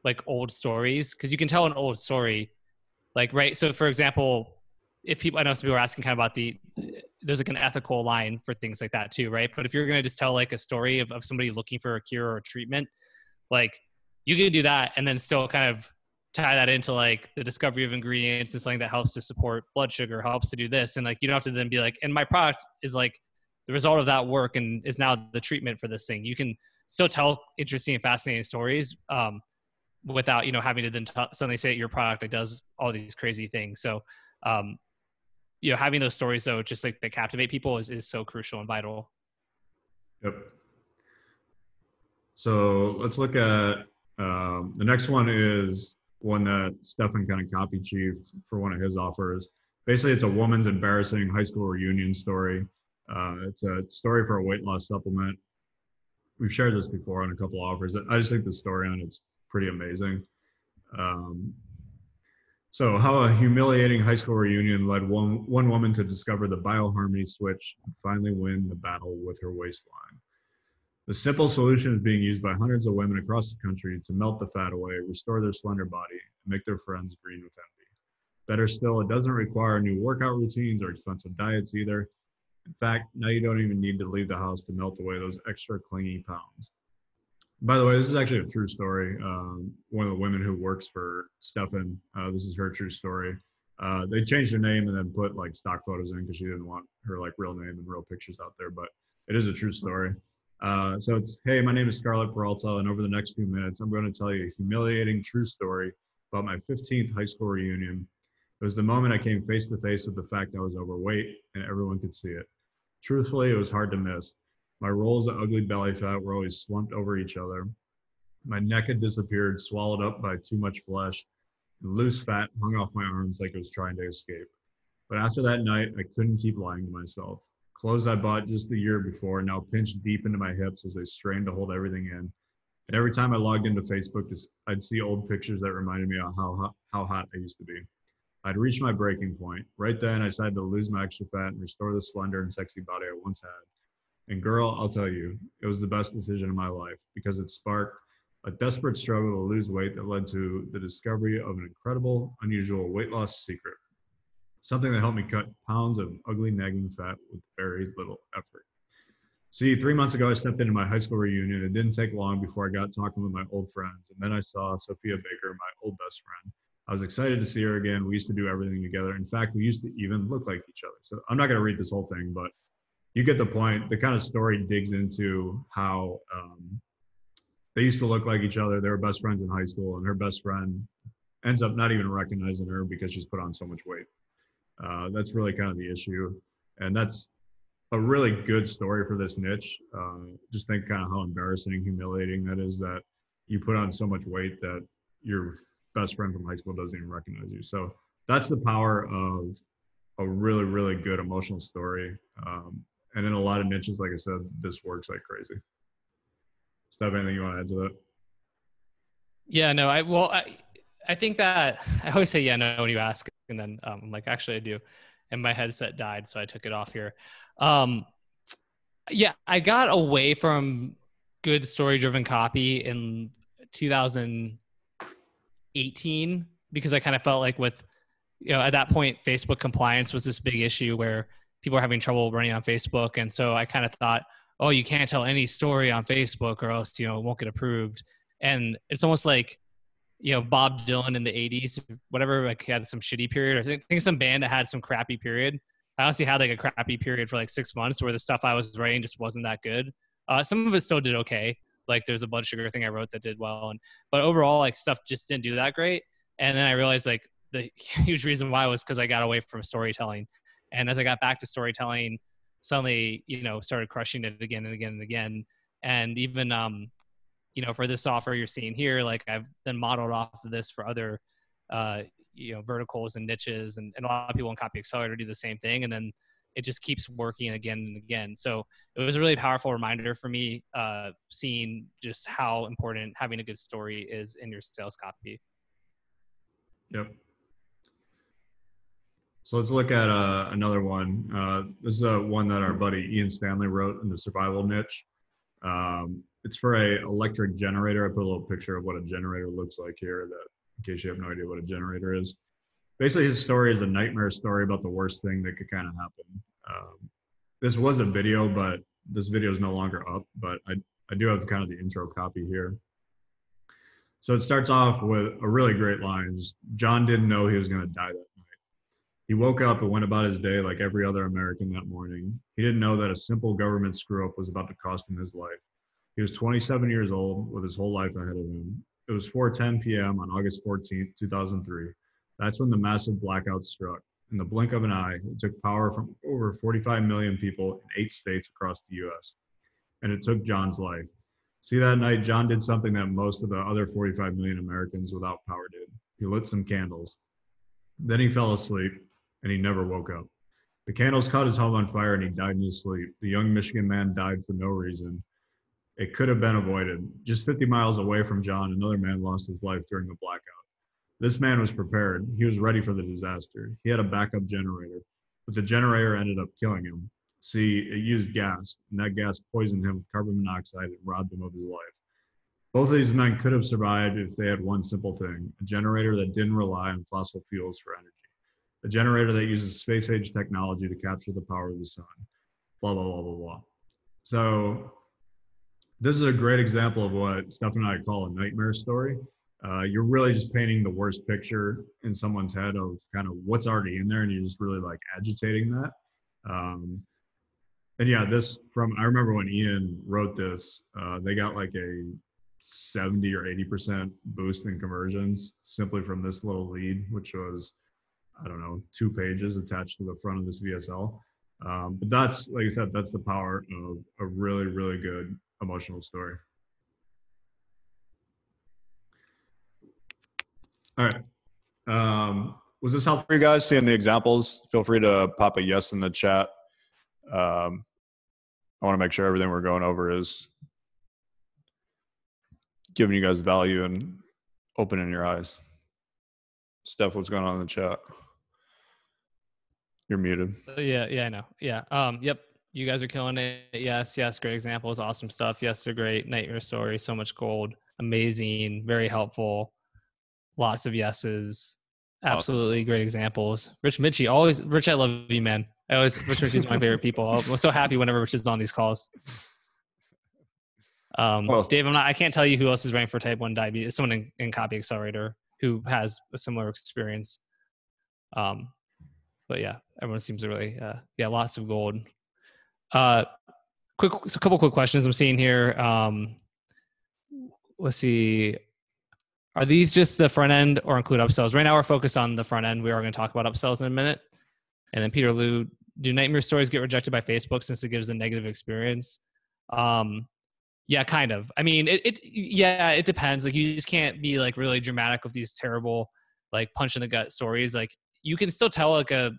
like old stories, because you can tell an old story, like, right. So for example, I know some people are asking kind of about there's like an ethical line for things like that too, right? But if you're going to just tell like a story of somebody looking for a cure or a treatment, like you can do that and then still kind of tie that into like the discovery of ingredients and something that helps to support blood sugar, helps to do this. And like, you don't have to then be like, and my product is like the result of that work and is now the treatment for this thing. You can still tell interesting and fascinating stories without, having to then suddenly say your product that does all these crazy things. So, having those stories though, just like that captivate people is so crucial and vital. Yep. So let's look at the next one is one that Stefan kind of copy chiefed for one of his offers. Basically, it's a woman's embarrassing high school reunion story. It's a story for a weight loss supplement. We've shared this before on a couple offers. I just think the story on it's pretty amazing. So how a humiliating high school reunion led one woman to discover the bioharmony switch and finally win the battle with her waistline. The simple solution is being used by hundreds of women across the country to melt the fat away, restore their slender body, and make their friends green with envy. Better still, it doesn't require new workout routines or expensive diets either. In fact, now you don't even need to leave the house to melt away those extra clingy pounds. By the way, this is actually a true story. One of the women who works for Stefan, this is her true story. They changed her name and then put like stock photos in because she didn't want her like real name and real pictures out there, but it is a true story. So it's, hey, my name is Scarlett Peralta, and over the next few minutes, I'm going to tell you a humiliating true story about my 15th high school reunion. It was the moment I came face to face with the fact I was overweight and everyone could see it. Truthfully, it was hard to miss. My rolls of ugly belly fat were always slumped over each other. My neck had disappeared, swallowed up by too much flesh, and loose fat hung off my arms like it was trying to escape. But after that night, I couldn't keep lying to myself. Clothes I bought just the year before now pinched deep into my hips as they strained to hold everything in. And every time I logged into Facebook, I'd see old pictures that reminded me of how hot I used to be. I'd reached my breaking point. Right then, I decided to lose my extra fat and restore the slender and sexy body I once had. And girl, I'll tell you, it was the best decision of my life because it sparked a desperate struggle to lose weight that led to the discovery of an incredible, unusual weight loss secret. Something that helped me cut pounds of ugly, nagging fat with very little effort. See, 3 months ago, I stepped into my high school reunion. It didn't take long before I got talking with my old friends. And then I saw Sophia Baker, my old best friend. I was excited to see her again. We used to do everything together. In fact, we used to even look like each other. So I'm not going to read this whole thing, but you get the point. The kind of story digs into how they used to look like each other. They were best friends in high school, and her best friend ends up not even recognizing her because she's put on so much weight. That's really kind of the issue. And that's a really good story for this niche. Just think kind of how embarrassing, humiliating that is, that you put on so much weight that your best friend from high school doesn't even recognize you. So that's the power of a really, really good emotional story. And in a lot of niches, like I said, this works like crazy. Steph, anything you want to add to that? Yeah, no, I think that I always say, yeah, no, when you ask, and then I'm like, actually I do. And my headset died, so I took it off here. Yeah, I got away from good story-driven copy in 2018 because I kind of felt like with at that point, Facebook compliance was this big issue where people are having trouble running on Facebook. And so I kind of thought, oh, you can't tell any story on Facebook or else, it won't get approved. And it's almost like, Bob Dylan in the 80s, whatever, like he had some shitty period, or I think some band that had some crappy period. I honestly had like a crappy period for like 6 months where the stuff I was writing just wasn't that good. Some of it still did okay. Like there's a blood sugar thing I wrote that did well. But overall, like stuff just didn't do that great. And then I realized like the huge reason why was because I got away from storytelling. And as I got back to storytelling, suddenly, started crushing it again and again and again. And even, for this software you're seeing here, like I've then modeled off of this for other, verticals and niches, and a lot of people in Copy Accelerator do the same thing. And then it just keeps working again and again. So it was a really powerful reminder for me, seeing just how important having a good story is in your sales copy. Yep. So let's look at another one. This is one that our buddy Ian Stanley wrote in the survival niche. It's for a electric generator. I put a little picture of what a generator looks like here, that in case you have no idea what a generator is. Basically, his story is a nightmare story about the worst thing that could kind of happen. This was a video, but this video is no longer up, but I do have kind of the intro copy here. So it starts off with a really great line. John didn't know he was going to die that night. He woke up and went about his day like every other American that morning. He didn't know that a simple government screw-up was about to cost him his life. He was 27 years old with his whole life ahead of him. It was 4:10 p.m. on August 14th, 2003. That's when the massive blackout struck. In the blink of an eye, it took power from over 45 million people in 8 states across the U.S. And it took John's life. See, that night, John did something that most of the other 45 million Americans without power did. He lit some candles. Then he fell asleep, and he never woke up. The candles caught his home on fire, and he died in his sleep. The young Michigan man died for no reason. It could have been avoided. Just 50 miles away from John, another man lost his life during the blackout. This man was prepared. He was ready for the disaster. He had a backup generator, but the generator ended up killing him. See, it used gas, and that gas poisoned him with carbon monoxide and robbed him of his life. Both of these men could have survived if they had one simple thing: a generator that didn't rely on fossil fuels for energy, a generator that uses space-age technology to capture the power of the sun, blah, blah, blah, blah, blah. So this is a great example of what Stefan and I call a nightmare story. You're really just painting the worst picture in someone's head of kind of what's already in there, and you're just really like agitating that. And yeah, I remember when Ian wrote this, they got like a 70 or 80% boost in conversions simply from this little lead, which was, 2 pages attached to the front of this VSL. But that's, like I said, that's the power of a really, really good emotional story. All right. Was this helpful for you guys seeing the examples? Feel free to pop a yes in the chat. I want to make sure everything we're going over is giving you guys value and opening your eyes. Steph, what's going on in the chat? You're muted. Yeah, I know. Yeah. Yep. You guys are killing it. Yes. Great examples. Awesome stuff. Yes, they're great. Nightmare story. So much gold. Amazing. Very helpful. Lots of yeses. Absolutely great examples. Rich Mitchie, Rich, I love you, man. Rich Mitchie's my favorite people. I'm so happy whenever Rich is on these calls. Dave, I can't tell you who else is ranked for type 1 diabetes. Someone in Copy Accelerator who has a similar experience. But yeah, everyone seems to really, lots of gold. A couple quick questions I'm seeing here. Let's see. Are these just the front end or include upsells? Right now we're focused on the front end. We are going to talk about upsells in a minute. And then Peter Liu, do nightmare stories get rejected by Facebook since it gives a negative experience? Yeah, kind of. I mean, it depends. Like you just can't be like really dramatic with these terrible, like punch in the gut stories. Like you can still tell like a,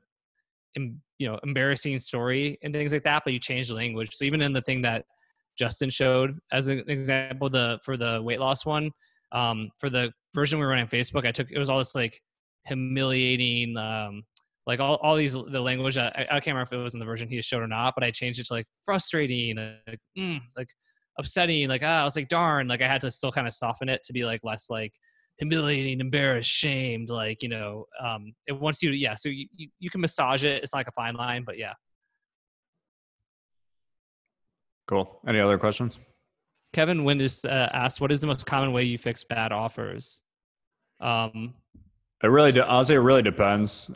embarrassing story and things like that, but you change the language. So even in the thing that Justin showed as an example, for the weight loss one, for the version we were running on Facebook, it was all this like humiliating, like all these, the language that I can't remember if it was in the version he showed or not, but I changed it to like frustrating, like upsetting, like, I was like, darn, like I had to still kind of soften it to be like less like humiliating, embarrassed, shamed, like, it wants you to, so you can massage it. It's like a fine line, but yeah. Cool. Any other questions? Kevin Windus asked, what is the most common way you fix bad offers? It really, honestly, it really depends.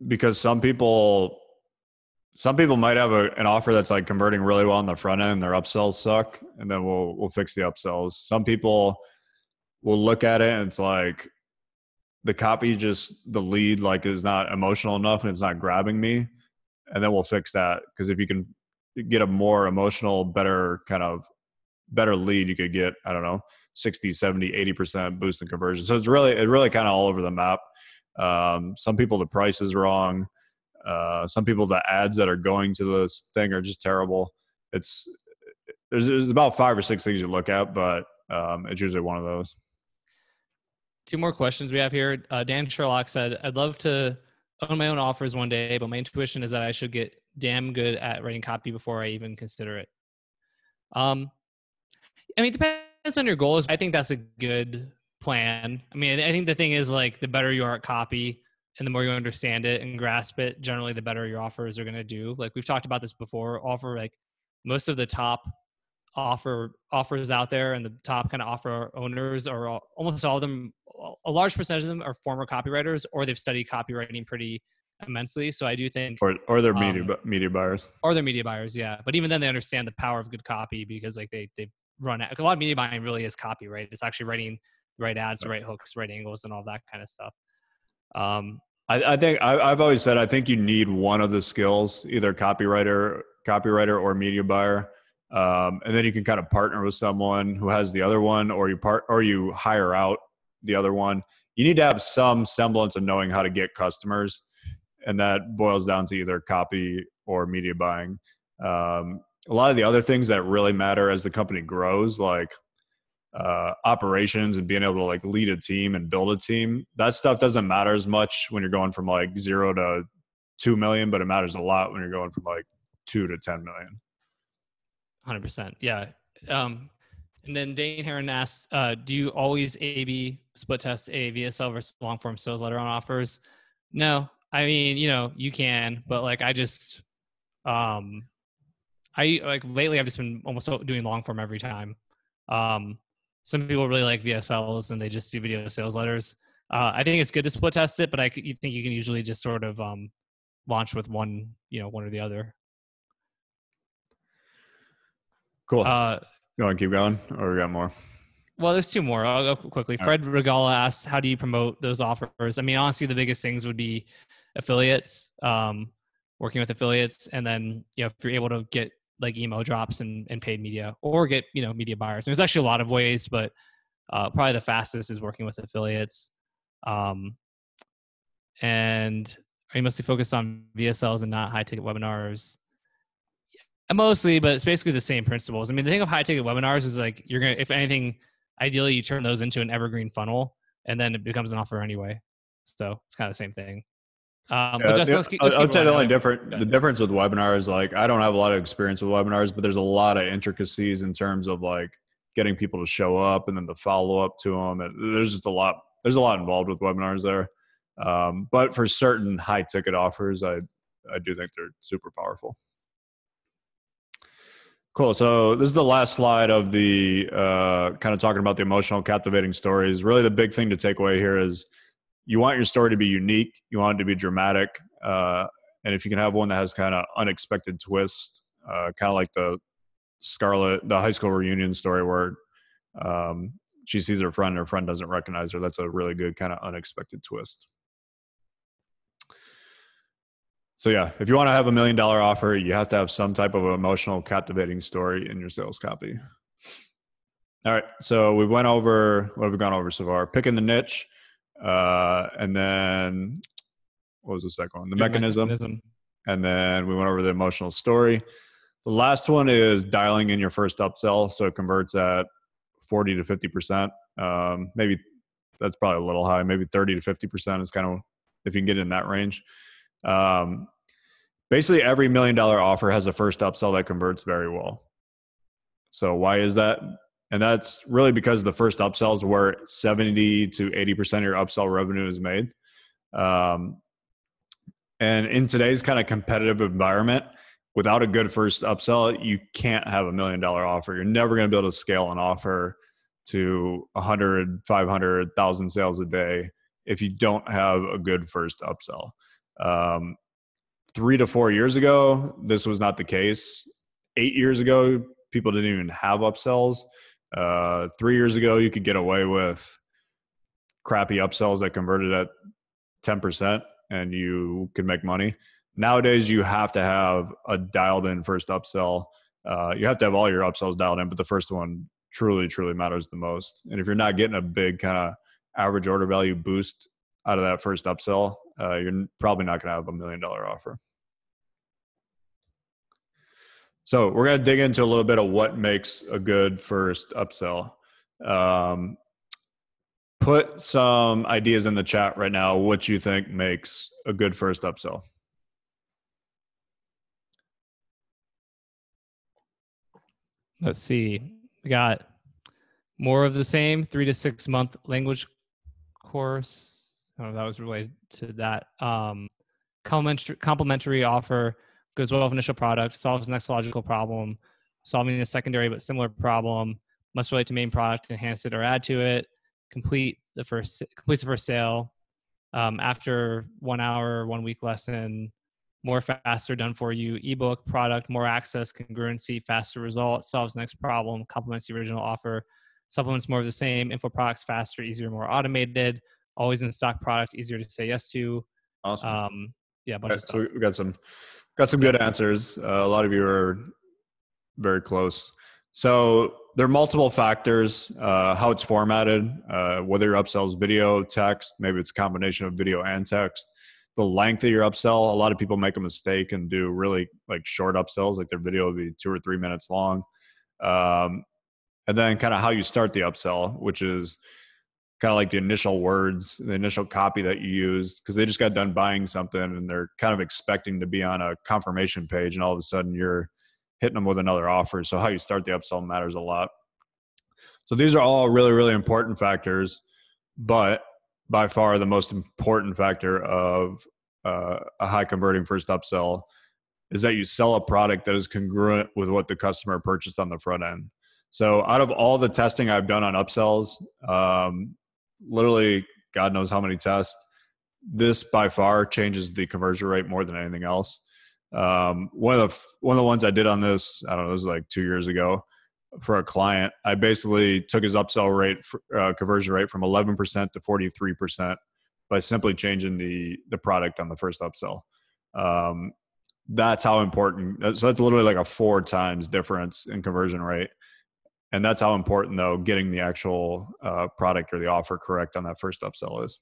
Because some people might have an offer that's like converting really well on the front end. Their upsells suck, and then we'll fix the upsells. Some people will look at it and it's like the copy, just the lead, like, is not emotional enough and it's not grabbing me, and then we'll fix that. Because if you can get a more emotional, better lead, you could get, I don't know, 60, 70, 80% boost in conversion. So it really kind of all over the map. Some people, the price is wrong. Some people, the ads that are going to this thing are just terrible. There's about 5 or 6 things you look at, but it's usually one of those. 2 more questions we have here. Dan Sherlock said, I'd love to own my own offers one day, but my intuition is that I should get damn good at writing copy before I even consider it. It depends on your goals. I think that's a good plan. I think the thing is, like, the better you are at copy and the more you understand it and grasp it, generally the better your offers are going to do. Like, we've talked about this before. Like, most of the top offers out there and the top kind of offer owners are almost all of them, a large percentage of them are former copywriters, or they've studied copywriting pretty immensely. So I do think, or they're media buyers, or they're media buyers. Yeah. But even then they understand the power of good copy, because like they've run a lot of media buying really is copy, right? It's actually writing the right ads, the right hooks, right angles, and all that kind of stuff. I think I've always said, I think you need one of the skills, either copywriter or media buyer. And then you can kind of partner with someone who has the other one, or you hire out the other one. You need to have some semblance of knowing how to get customers. And that boils down to either copy or media buying. A lot of the other things that really matter as the company grows, like operations and being able to like lead a team and build a team, that stuff doesn't matter as much when you're going from like 0 to 2 million, but it matters a lot when you're going from like 2 to 10 million. 100%. Yeah. And then Dane Heron asked, do you always A/B split test a VSL versus long form sales letter on offers? No. You can, but like, lately I've just been almost doing long form every time. Some people really like VSLs and they just do video sales letters. I think it's good to split test it, but think you can usually just sort of launch with one or the other. Cool. You want to keep going, or we got more? Well, there's 2 more. I'll go quickly. Fred Regala asks, how do you promote those offers? Honestly, the biggest things would be affiliates, working with affiliates. And then, if you're able to get like email drops and paid media, or get, media buyers. There's actually a lot of ways, but probably the fastest is working with affiliates. And are you mostly focused on VSLs and not high ticket webinars? Mostly, but it's basically the same principles. The thing of high ticket webinars is like, you're going to, if anything, ideally you turn those into an evergreen funnel and then it becomes an offer anyway. So it's kind of the same thing. I would say the difference with webinars, like, I don't have a lot of experience with webinars, but there's a lot of intricacies in terms of like getting people to show up and then the follow up to them. And there's a lot involved with webinars there. But for certain high ticket offers, I do think they're super powerful. Cool. So this is the last slide of the kind of talking about the emotional, captivating stories. Really, the big thing to take away here is you want your story to be unique. You want it to be dramatic. And if you can have one that has kind of unexpected twists, kind of like the high school reunion story where she sees her friend and her friend doesn't recognize her. That's a really good kind of unexpected twist. So yeah, if you want to have $1 million offer, you have to have some type of emotional, captivating story in your sales copy. All right. So we went over, what have we gone over so far? Picking the niche. And then what was the second one? The mechanism. And then we went over the emotional story. The last one is dialing in your first upsell. So it converts at 40 to 50%. Maybe that's probably a little high. Maybe 30 to 50% is kind of, if you can get in that range. Basically every $1 million offer has a first upsell that converts very well. So why is that? And that's really because the first upsells where 70 to 80% of your upsell revenue is made. And in today's kind of competitive environment, without a good first upsell, you can't have $1 million offer. You're never going to be able to scale an offer to 100, 500, 1,000 sales a day if you don't have a good first upsell. 3 to 4 years ago, this was not the case. 8 years ago, people didn't even have upsells. 3 years ago, you could get away with crappy upsells that converted at 10% and you could make money. Nowadays, you have to have a dialed in first upsell. You have to have all your upsells dialed in, but the first one truly, truly matters the most. And if you're not getting a big kind of average order value boost out of that first upsell, you're probably not going to have $1 million offer. So we're going to dig into a little bit of what makes a good first upsell. Put some ideas in the chat right now, what you think makes a good first upsell. Let's see. We got more of the same 3 to 6 month language course. I don't know if that was related to that. Complimentary offer, goes well with initial product, solves next logical problem, solving a secondary but similar problem, must relate to main product, enhance it or add to it, completes the first sale, after 1 hour, 1 week lesson, more faster done for you, ebook product, more access, congruency, faster results, solves next problem, complements the original offer, supplements more of the same, info products faster, easier, more automated, always in stock product, easier to say yes to. Awesome. Yeah, a bunch of stuff. So we got some good answers. A lot of you are very close. So there are multiple factors, how it's formatted, whether your upsell is video, text, maybe it's a combination of video and text, the length of your upsell. A lot of people make a mistake and do really like short upsells, like their video would be 2 or 3 minutes long. And then kind of how you start the upsell, which is kind of like the initial words, the initial copy that you use, because they just got done buying something and they're kind of expecting to be on a confirmation page and all of a sudden you're hitting them with another offer. So how you start the upsell matters a lot. So these are all really, really important factors, but by far the most important factor of a high converting first upsell is that you sell a product that is congruent with what the customer purchased on the front end. So out of all the testing I've done on upsells, literally God knows how many tests, this by far changes the conversion rate more than anything else. One of the ones I did on this, I don't know, this was like 2 years ago for a client. I basically took his upsell rate, conversion rate from 11% to 43% by simply changing the product on the first upsell. That's how important. So that's literally like a 4 times difference in conversion rate. And that's how important, though, getting the actual product or the offer correct on that first upsell is.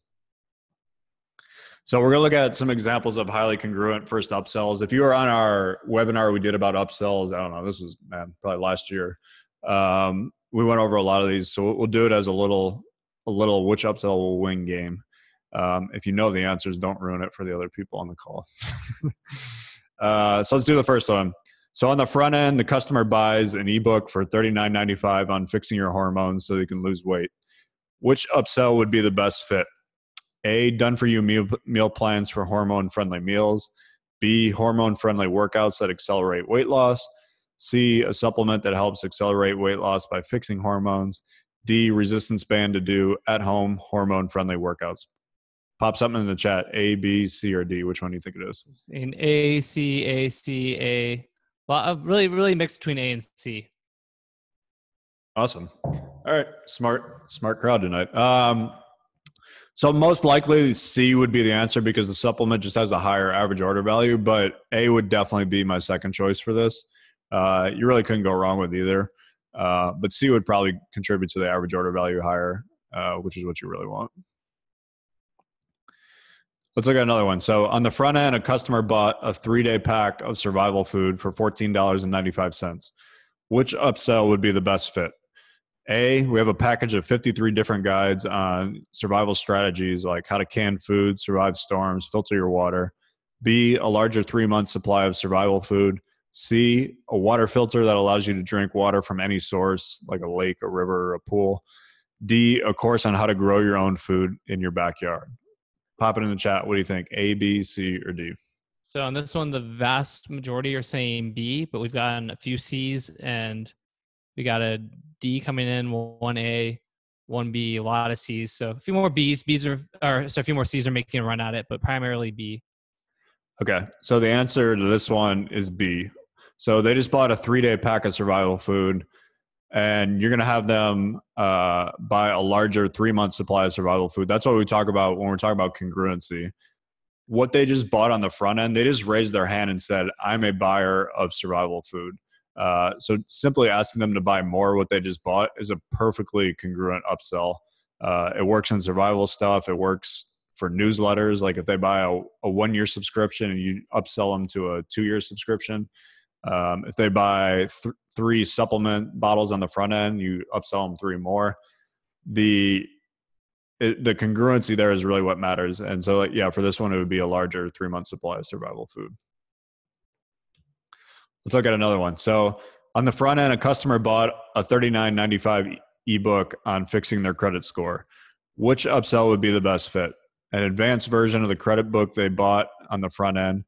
So we're going to look at some examples of highly congruent first upsells. If you were on our webinar we did about upsells, I don't know, this was probably last year. We went over a lot of these, so we'll do it as a little which upsell will win game. If you know the answers, don't ruin it for the other people on the call. So let's do the first one. So on the front end, the customer buys an ebook for $39.95 on fixing your hormones so you can lose weight. Which upsell would be the best fit? A, done-for-you meal plans for hormone-friendly meals. B, hormone-friendly workouts that accelerate weight loss. C, a supplement that helps accelerate weight loss by fixing hormones. D, resistance band to do at-home hormone-friendly workouts. Pop something in the chat. A, B, C, or D. Which one do you think it is? In A, C, A, C, A. Well, really mixed between A and C. Awesome. All right. Smart crowd tonight. So most likely C would be the answer because the supplement just has a higher average order value, but A would definitely be my second choice for this. You really couldn't go wrong with either. But C would probably contribute to the average order value higher, which is what you really want. Let's look at another one. So on the front end, a customer bought a 3-day pack of survival food for $14.95. Which upsell would be the best fit? A, we have a package of 53 different guides on survival strategies like how to can food, survive storms, filter your water. B, a larger 3-month supply of survival food. C, a water filter that allows you to drink water from any source, like a lake, a river, or a pool. D, a course on how to grow your own food in your backyard. Pop it in the chat. What do you think? A, B, C, or D? So on this one, the vast majority are saying B, but we've gotten a few C's and we got a D coming in, one A, one B, a lot of C's. So a few more B's. A few more C's are making a run at it, but primarily B. Okay, so the answer to this one is B. So they just bought a 3-day pack of survival food, and you're going to have them buy a larger 3-month supply of survival food. That's what we talk about when we're talking about congruency. What they just bought on the front end, they just raised their hand and said, I'm a buyer of survival food. So simply asking them to buy more what they just bought is a perfectly congruent upsell. It works in survival stuff. It works for newsletters. Like if they buy a 1-year subscription and you upsell them to a 2-year subscription. If they buy 3 supplement bottles on the front end, you upsell them 3 more. The congruency there is really what matters. And so, yeah, for this one, it would be a larger 3-month supply of survival food. Let's look at another one. So on the front end, a customer bought a $39.95 ebook on fixing their credit score. Which upsell would be the best fit? An advanced version of the credit book they bought on the front end,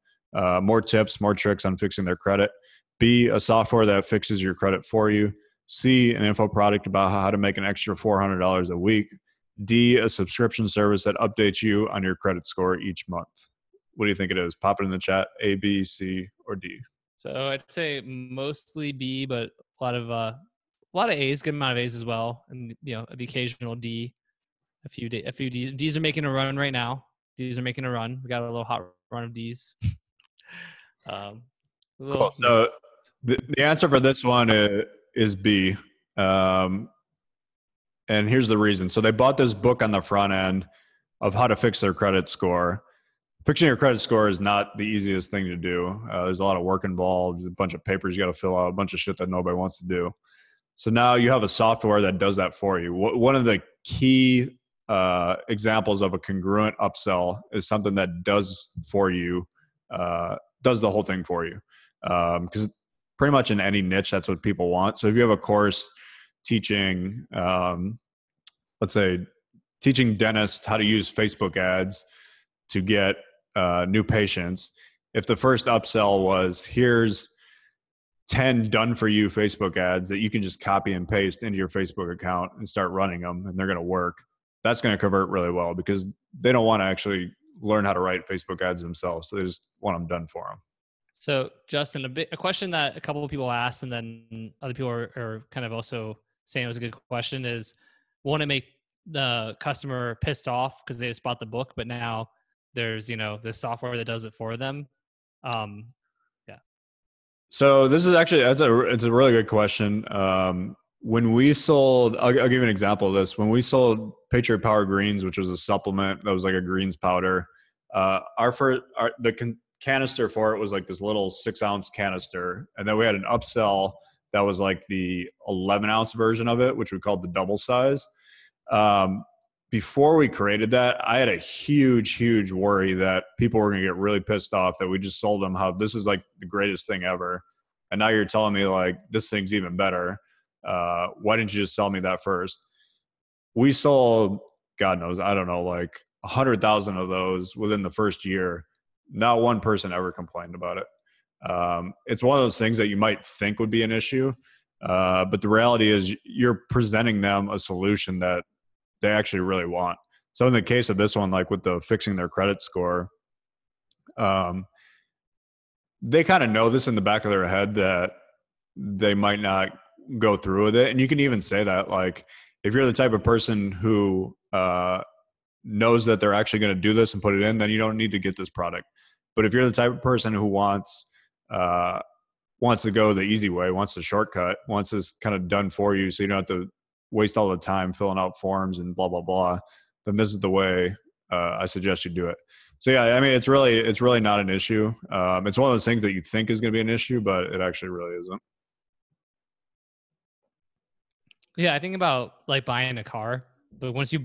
more tips, more tricks on fixing their credit. B, a software that fixes your credit for you. C, an info product about how to make an extra $400 a week. D, a subscription service that updates you on your credit score each month. What do you think it is? Pop it in the chat. A, B, C, or D? So I'd say mostly B, but a lot of A's, good amount of A's as well, and the occasional D. A few D's. D's are making a run right now. D's are making a run. We got a little hot run of D's. Cool. So the answer for this one is B. And here's the reason. So they bought this book on the front end of how to fix their credit score. Fixing your credit score is not the easiest thing to do. There's a lot of work involved, a bunch of papers you got to fill out, a bunch of shit that nobody wants to do. So now you have a software that does that for you. One of the key examples of a congruent upsell is something that does for you, does the whole thing for you. Because pretty much in any niche, that's what people want. So if you have a course teaching, let's say, teaching dentists how to use Facebook ads to get new patients, if the first upsell was, here's 10 done for you Facebook ads that you can just copy and paste into your Facebook account and start running them, and they're going to work, that's going to convert really well because they don't want to actually learn how to write Facebook ads themselves. So they just want them done for them. So Justin, a question that a couple of people asked, and then other people are kind of also saying it was a good question, is want to make the customer pissed off because they just bought the book, but now there's, the software that does it for them. Yeah. So this is actually, it's a really good question. When we sold, I'll give you an example of this. When we sold Patriot Power Greens, which was a supplement that was like a greens powder, the canister for it was like this little 6-ounce canister. And then we had an upsell that was like the 11-ounce version of it, which we called the double size. Before we created that, I had a huge worry that people were going to get really pissed off that we just sold them how this is like the greatest thing ever. And now you're telling me like this thing's even better. Why didn't you just sell me that first? We sold, God knows, I don't know, like 100,000 of those within the first year. Not one person ever complained about it. It's one of those things that you might think would be an issue. But the reality is you're presenting them a solution that they actually really want. So in the case of this one, like with the fixing their credit score, they kind of know this in the back of their head that they might not go through with it. And you can even say that, like, if you're the type of person who knows that they're actually going to do this and put it in, then you don't need to get this product. But if you're the type of person who wants to go the easy way, wants the shortcut, wants this kind of done for you so you don't have to waste all the time filling out forms and blah, blah, blah, then this is the way I suggest you do it. So yeah, I mean, it's really not an issue. It's one of those things that you think is going to be an issue, but it actually really isn't. Yeah, I think about like buying a car, but once you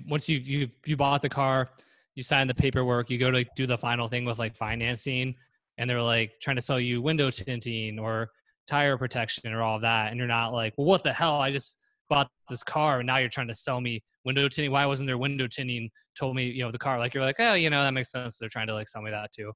bought the car, you sign the paperwork, you go to do the final thing with like financing, and they're like trying to sell you window tinting or tire protection or all of that. And you're not like, well, what the hell? I just bought this car and now you're trying to sell me window tinting. Why wasn't there window tinting told me, the car? Like, you're like, oh, that makes sense. They're trying to like sell me that too.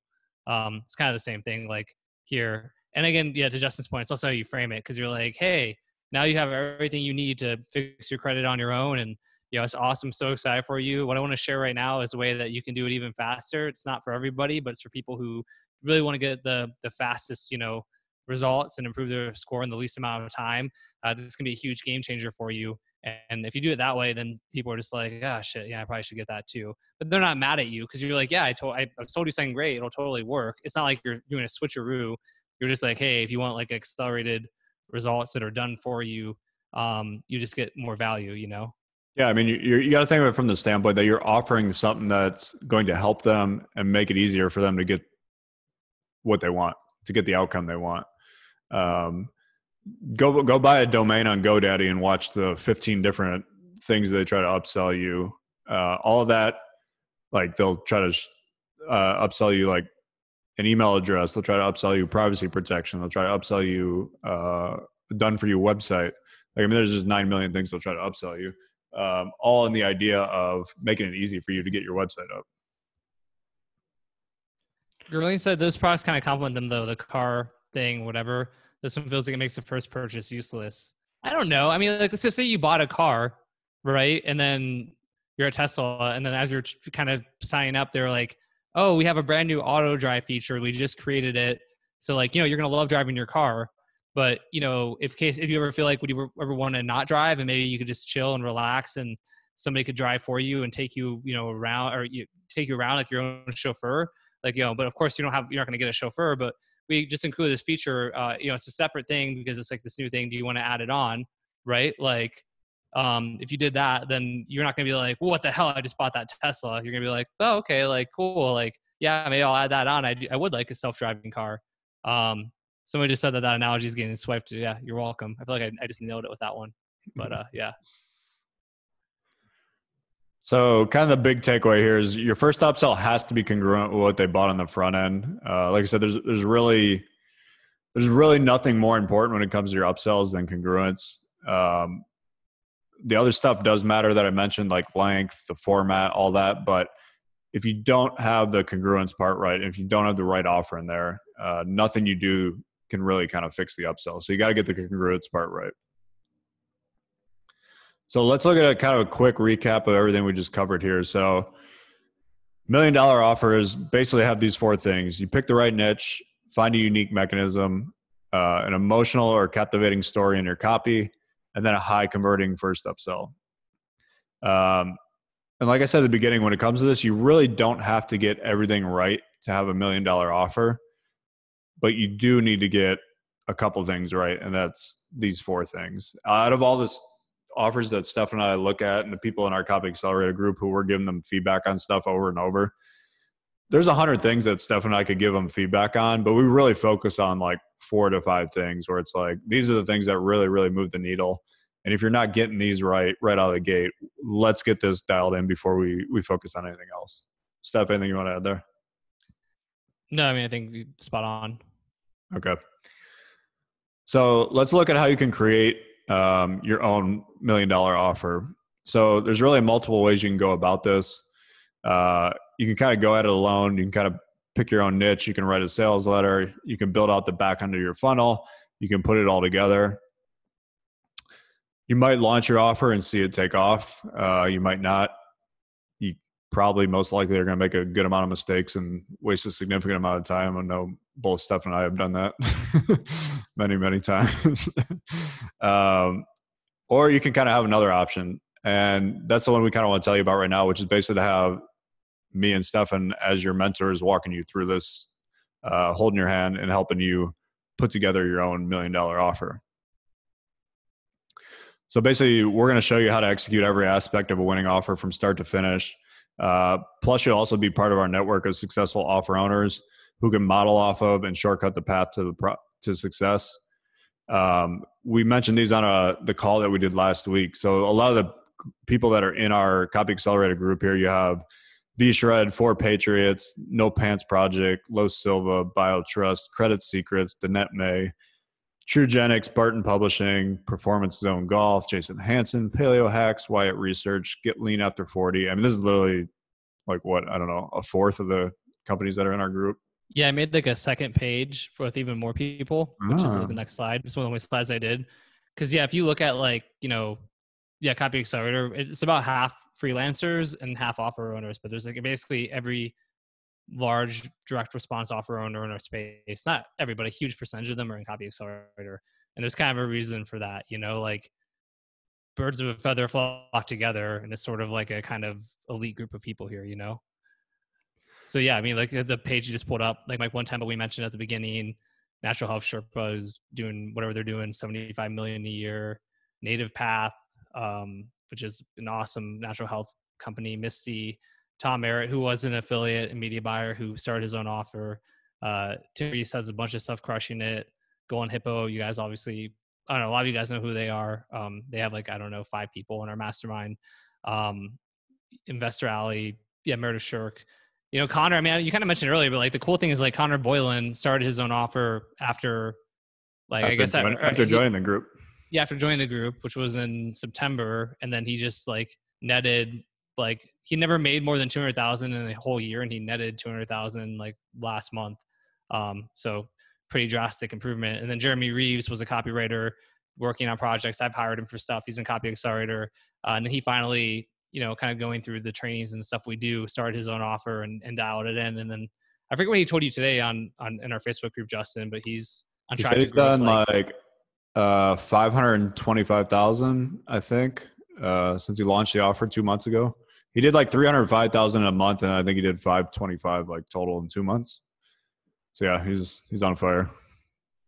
It's kind of the same thing like here. And again, yeah, to Justin's point, it's also how you frame it. Cause you're like, hey, now you have everything you need to fix your credit on your own. And, it's awesome. So excited for you. What I want to share right now is a way that you can do it even faster. It's not for everybody, but it's for people who really want to get the fastest, results and improve their score in the least amount of time. This is going to be a huge game changer for you. And if you do it that way, then people are just like, ah, shit, yeah, I probably should get that too. But they're not mad at you because you're like, yeah, I've told you something great. It'll totally work. It's not like you're doing a switcheroo. You're just like, hey, if you want like accelerated results that are done for you, you just get more value, Yeah, I mean, you got to think of it from the standpoint that you're offering something that's going to help them and make it easier for them to get what they want, to get the outcome they want. Go buy a domain on GoDaddy and watch the 15 different things they try to upsell you. All of that, like they'll try to upsell you like an email address. They'll try to upsell you privacy protection. They'll try to upsell you a done-for-you website. Like, I mean, there's just 9 million things they'll try to upsell you. All in the idea of making it easy for you to get your website up. Gurlene said those products kind of complement them, though. The car thing, whatever. This one feels like it makes the first purchase useless. I don't know. I mean, like, so say you bought a car, right? And then you're at Tesla, and then as you're kind of signing up, they're like, oh, we have a brand new auto drive feature. We just created it. So like, you're going to love driving your car. But, if you ever feel like, would you ever want to not drive and maybe you could just chill and relax and somebody could drive for you and take you, around, or take you around like your own chauffeur, like, but of course you're not going to get a chauffeur, but we just include this feature. It's a separate thing because it's like this new thing. Do you want to add it on? Right. Like, if you did that, then you're not going to be like, well, what the hell? I just bought that Tesla. You're going to be like, oh, okay. Like, cool. Like, yeah, maybe I'll add that on. I would like a self-driving car. Somebody just said that analogy is getting swiped. Yeah, you're welcome. I feel like I just nailed it with that one. But yeah. So kind of the big takeaway here is your first upsell has to be congruent with what they bought on the front end. Like I said, there's really nothing more important when it comes to your upsells than congruence. The other stuff does matter that I mentioned, like length, the format, all that. But if you don't have the congruence part right, if you don't have the right offer in there, nothing you do can really kind of fix the upsell. So you got to get the congruence part right. So let's look at a kind of a quick recap of everything we just covered here. So $1 million offers basically have these 4 things. You pick the right niche, find a unique mechanism, an emotional or captivating story in your copy, and then a high converting first upsell. And like I said at the beginning, when it comes to this, you really don't have to get everything right to have $1 million offer, but you do need to get a couple things right. And that's these 4 things. Out of all this offers that Stefan and I look at and the people in our Copy Accelerator group who we're giving them feedback on stuff over and over, there's 100 things that Stefan and I could give them feedback on, but we really focus on like 4 to 5 things where it's like, these are the things that really, really move the needle. And if you're not getting these right out of the gate, let's get this dialed in before we focus on anything else. Steph, anything you want to add there? No, I mean, I think you're spot on. Okay. So let's look at how you can create your own $1 million offer. So there's really multiple ways you can go about this. You can kind of go at it alone. You can kind of pick your own niche. You can write a sales letter. You can build out the back end of your funnel. You can put it all together. You might launch your offer and see it take off. You might not. You probably most likely are going to make a good amount of mistakes and waste a significant amount of time. I know both Steph and I have done that many, many times. Or you can kind of have another option. And that's the one we kind of want to tell you about right now, which is basically to have me and Stefan as your mentors walking you through this, holding your hand and helping you put together your own $1 million offer. So basically, we're going to show you how to execute every aspect of a winning offer from start to finish. Plus, you'll also be part of our network of successful offer owners who can model off of and shortcut the path to success. We mentioned these on the call that we did last week. So a lot of the people that are in our Copy Accelerator group here, you have V-Shred, Four Patriots, No Pants Project, Los Silva, BioTrust, Credit Secrets, The Net May, TrueGenics, Barton Publishing, Performance Zone Golf, Jason Hansen, Paleo Hacks, Wyatt Research, Get Lean After 40. I mean, this is literally like what, I don't know, a fourth of the companies that are in our group. Yeah, I made like a second page with even more people, which is like the next slide. It's one of the only slides I did. Because yeah, if you look at like, Copy Accelerator, it's about half freelancers and half offer owners, but there's like basically every large direct response offer owner in our space. Not every, but a huge percentage of them are in Copy Accelerator. And there's kind of a reason for that, like birds of a feather flock together. And it's sort of like a kind of elite group of people here, So yeah, I mean, like the page you just pulled up, like one template we mentioned at the beginning, Natural Health Sherpa is doing whatever they're doing, 75 million a year. Native Path, which is an awesome natural health company. Misty, Tom Merritt, who was an affiliate and media buyer who started his own offer. Tim Reese has a bunch of stuff crushing it. Golden Hippo, you guys obviously, I don't know, a lot of you guys know who they are. They have 5 people in our mastermind. Investor Alley, Meredith Shirk. Connor, I mean, you kind of mentioned earlier, but the cool thing is Connor Boylan started his own offer after joining the group. Yeah, after joining the group, which was in September, and then he just netted he never made more than 200,000 in a whole year, and he netted 200,000 last month. So pretty drastic improvement. And then Jeremy Reeves was a copywriter working on projects. I've hired him for stuff. He's in Copy Accelerator, and then he finally, kind of going through the trainings and stuff we do, started his own offer and dialed it in. And then I forget what he told you today in our Facebook group, Justin, but he's on track to grow. He's done 525,000, I think, since he launched the offer 2 months ago. He did 305,000 in a month, and I think he did 525 total in 2 months. So yeah, he's on fire.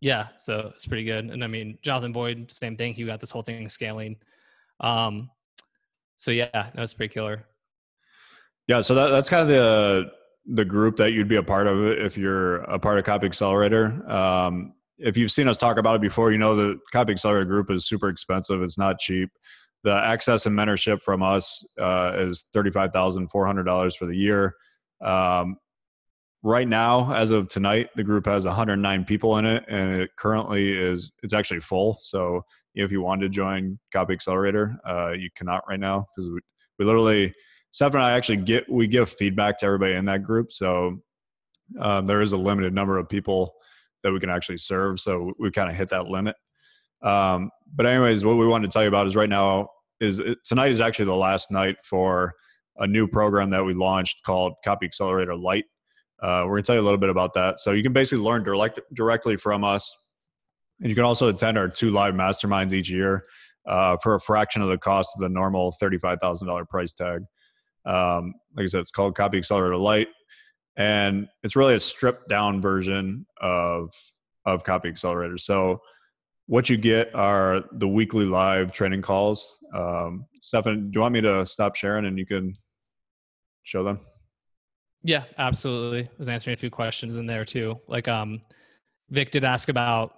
Yeah, so it's pretty good. And I mean, Jonathan Boyd, same thing. He got this whole thing scaling. So yeah, no, it's pretty killer. Yeah, so that's kind of the group that you'd be a part of if you're a part of Copy Accelerator. If you've seen us talk about it before, the Copy Accelerator group is super expensive. It's not cheap. The access and mentorship from us is $35,400 for the year. Right now, as of tonight, the group has 109 people in it, and it currently it's actually full. So if you wanted to join Copy Accelerator, you cannot right now, because we literally, Stefan and I actually we give feedback to everybody in that group. So there is a limited number of people that we can actually serve. So we kind of hit that limit. But anyways, what we wanted to tell you about is right now tonight is actually the last night for a new program that we launched called Copy Accelerator Lite. We're going to tell you a little bit about that. So you can basically learn directly from us. And you can also attend our 2 live masterminds each year for a fraction of the cost of the normal $35,000 price tag. Like I said, it's called Copy Accelerator Lite. And it's really a stripped down version of Copy Accelerator. So what you get are the weekly live training calls. Stefan, do you want me to stop sharing and you can show them? Yeah, absolutely. I was answering a few questions in there too. Vic did ask about,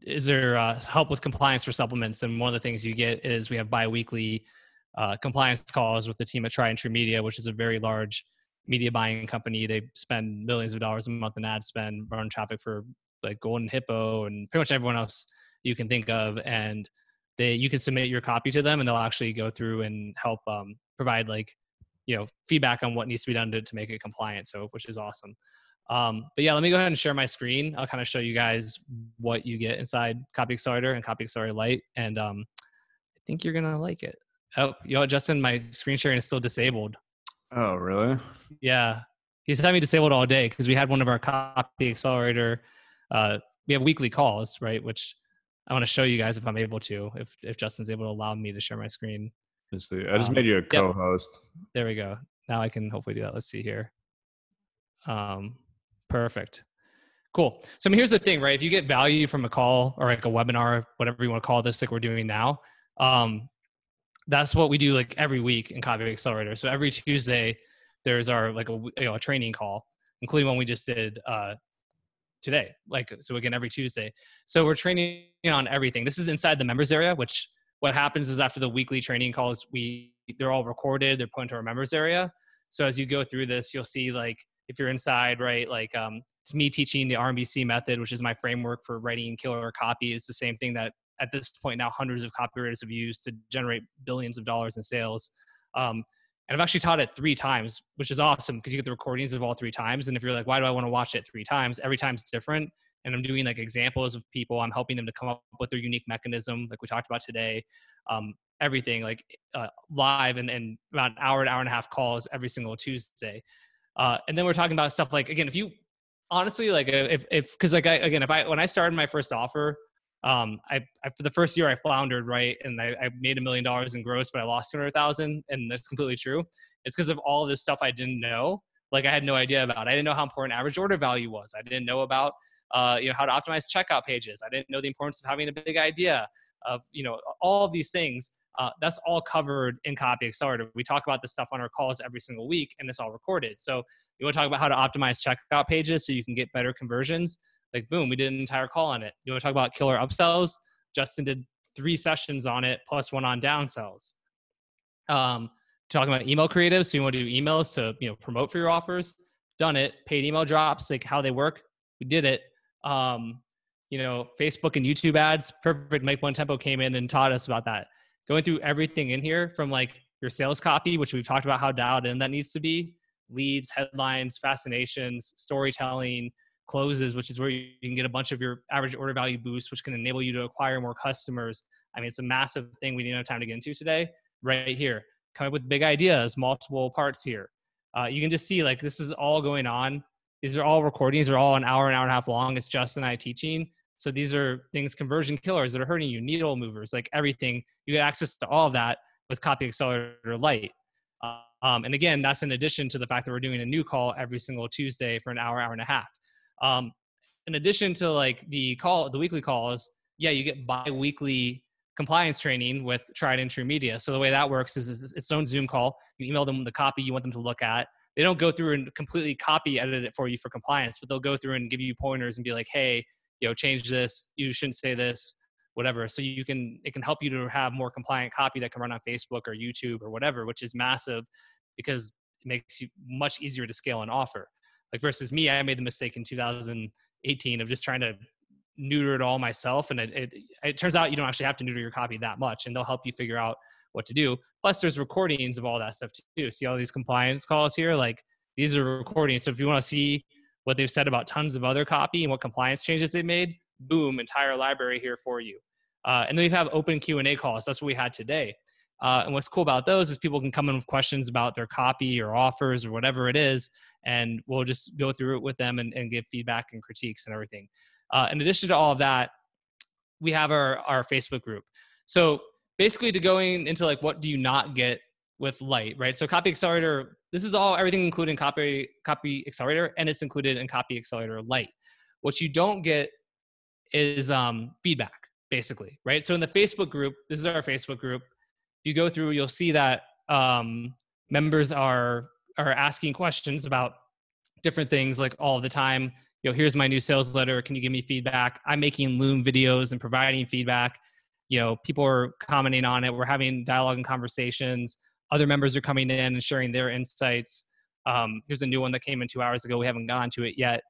is there help with compliance for supplements? And one of the things you get is we have bi-weekly compliance calls with the team at Try and True Media, which is a very large media buying company. They spend millions of dollars a month in ad spend, run traffic for Golden Hippo and pretty much everyone else you can think of. And you can submit your copy to them, and they'll actually go through and help provide feedback on what needs to be done to make it compliant. So, which is awesome. But yeah, let me go ahead and share my screen. I'll kind of show you guys what you get inside Copy Accelerator and Copy Accelerator Lite. And I think you're going to like it. Oh, Justin, my screen sharing is still disabled. Oh, really? Yeah. He's had me disabled all day because we had one of our Copy Accelerator. We have weekly calls, right? Which I want to show you guys if I'm able to, if Justin's able to allow me to share my screen. I just made you a co-host. Yep. There we go. Now I can hopefully do that. Let's see here. Perfect. Cool. So here's the thing, right? If you get value from a call or a webinar, whatever you want to call this, we're doing now, that's what we do every week in Copy Accelerator. So every Tuesday, there's our a training call, including one we just did today. So again, every Tuesday. So we're training on everything. This is inside the members area, which what happens is after the weekly training calls, they're all recorded, they're put into our members area. So as you go through this, you'll see like, if you're inside, right, like it's me teaching the RMBC method, which is my framework for writing killer copy. It's the same thing that at this point now hundreds of copywriters have used to generate billions of dollars in sales. And I've actually taught it 3 times, which is awesome because you get the recordings of all 3 times. And if you're like, why do I want to watch it 3 times? Every time's different. And I'm doing like examples of people. I'm helping them to come up with their unique mechanism, like we talked about today. Everything like live and about an hour and a half calls every single Tuesday. And then we're talking about stuff like, again, if you honestly, like because like when I started my first offer, I for the first year I floundered, right? And I made $1 million in gross, but I lost 200,000. And that's completely true. It's because of all this stuff I didn't know. Like I had no idea about. I didn't know how important average order value was. I didn't know about, how to optimize checkout pages. I didn't know the importance of having a big idea of, all of these things. That's all covered in Copy Accelerator. We talk about this stuff on our calls every single week, and it's all recorded. So you want to talk about how to optimize checkout pages so you can get better conversions? Like, boom, we did an entire call on it. You want to talk about killer upsells? Justin did 3 sessions on it, plus 1 on downsells. Talking about email creatives. So you want to do emails to, promote for your offers. Done it. Paid email drops, like how they work. We did it. Facebook and YouTube ads. Perfect. Mike One Tempo came in and taught us about that. Going through everything in here from like your sales copy, which we've talked about how dialed in that needs to be, leads, headlines, fascinations, storytelling, closes, which is where you can get a bunch of your average order value boosts, which can enable you to acquire more customers. I mean, it's a massive thing we didn't have time to get into today. Right here, come up with big ideas, multiple parts here. You can just see like this is all going on. These are all recordings. They're all an hour and a half long. It's Justin and I teaching. So these are things, conversion killers that are hurting you, needle movers, like everything. You get access to all of that with Copy Accelerator Lite. And again, that's in addition to the fact that we're doing a new call every single Tuesday for an hour and a half. In addition to like the weekly calls, you get bi-weekly compliance training with Tried and True Media. So the way that works is it's its own Zoom call. You email them the copy you want them to look at. They don't go through and completely copy edit it for you for compliance, but they'll go through and give you pointers and be like, hey, change this. You shouldn't say this, whatever. So it can help you to have more compliant copy that can run on Facebook or YouTube or whatever, which is massive because it makes you much easier to scale an offer. Like versus me, I made the mistake in 2018 of just trying to neuter it all myself. And it turns out you don't actually have to neuter your copy that much, and they'll help you figure out what to do. Plus there's recordings of all that stuff too. See all these compliance calls here? Like these are recordings. So if you want to see what they've said about tons of other copy and what compliance changes they've made, boom, entire library here for you. And then we have open Q&A calls. That's what we had today. And what's cool about those is people can come in with questions about their copy or offers or whatever it is, and we'll just go through it with them and give feedback and critiques and everything. In addition to all of that, we have our Facebook group. So basically to going into like, what do you not get with Lite, right? So Copy Accelerator, this is everything including Copy Accelerator, and it's included in Copy Accelerator Lite. What you don't get is feedback, basically, right? So in the Facebook group, this is our Facebook group. If you go through, you'll see that members are asking questions about different things like all the time. Here's my new sales letter. Can you give me feedback? I'm making Loom videos and providing feedback. People are commenting on it. We're having dialogue and conversations. Other members are coming in and sharing their insights. Here's a new one that came in 2 hours ago. We haven't gone to it yet.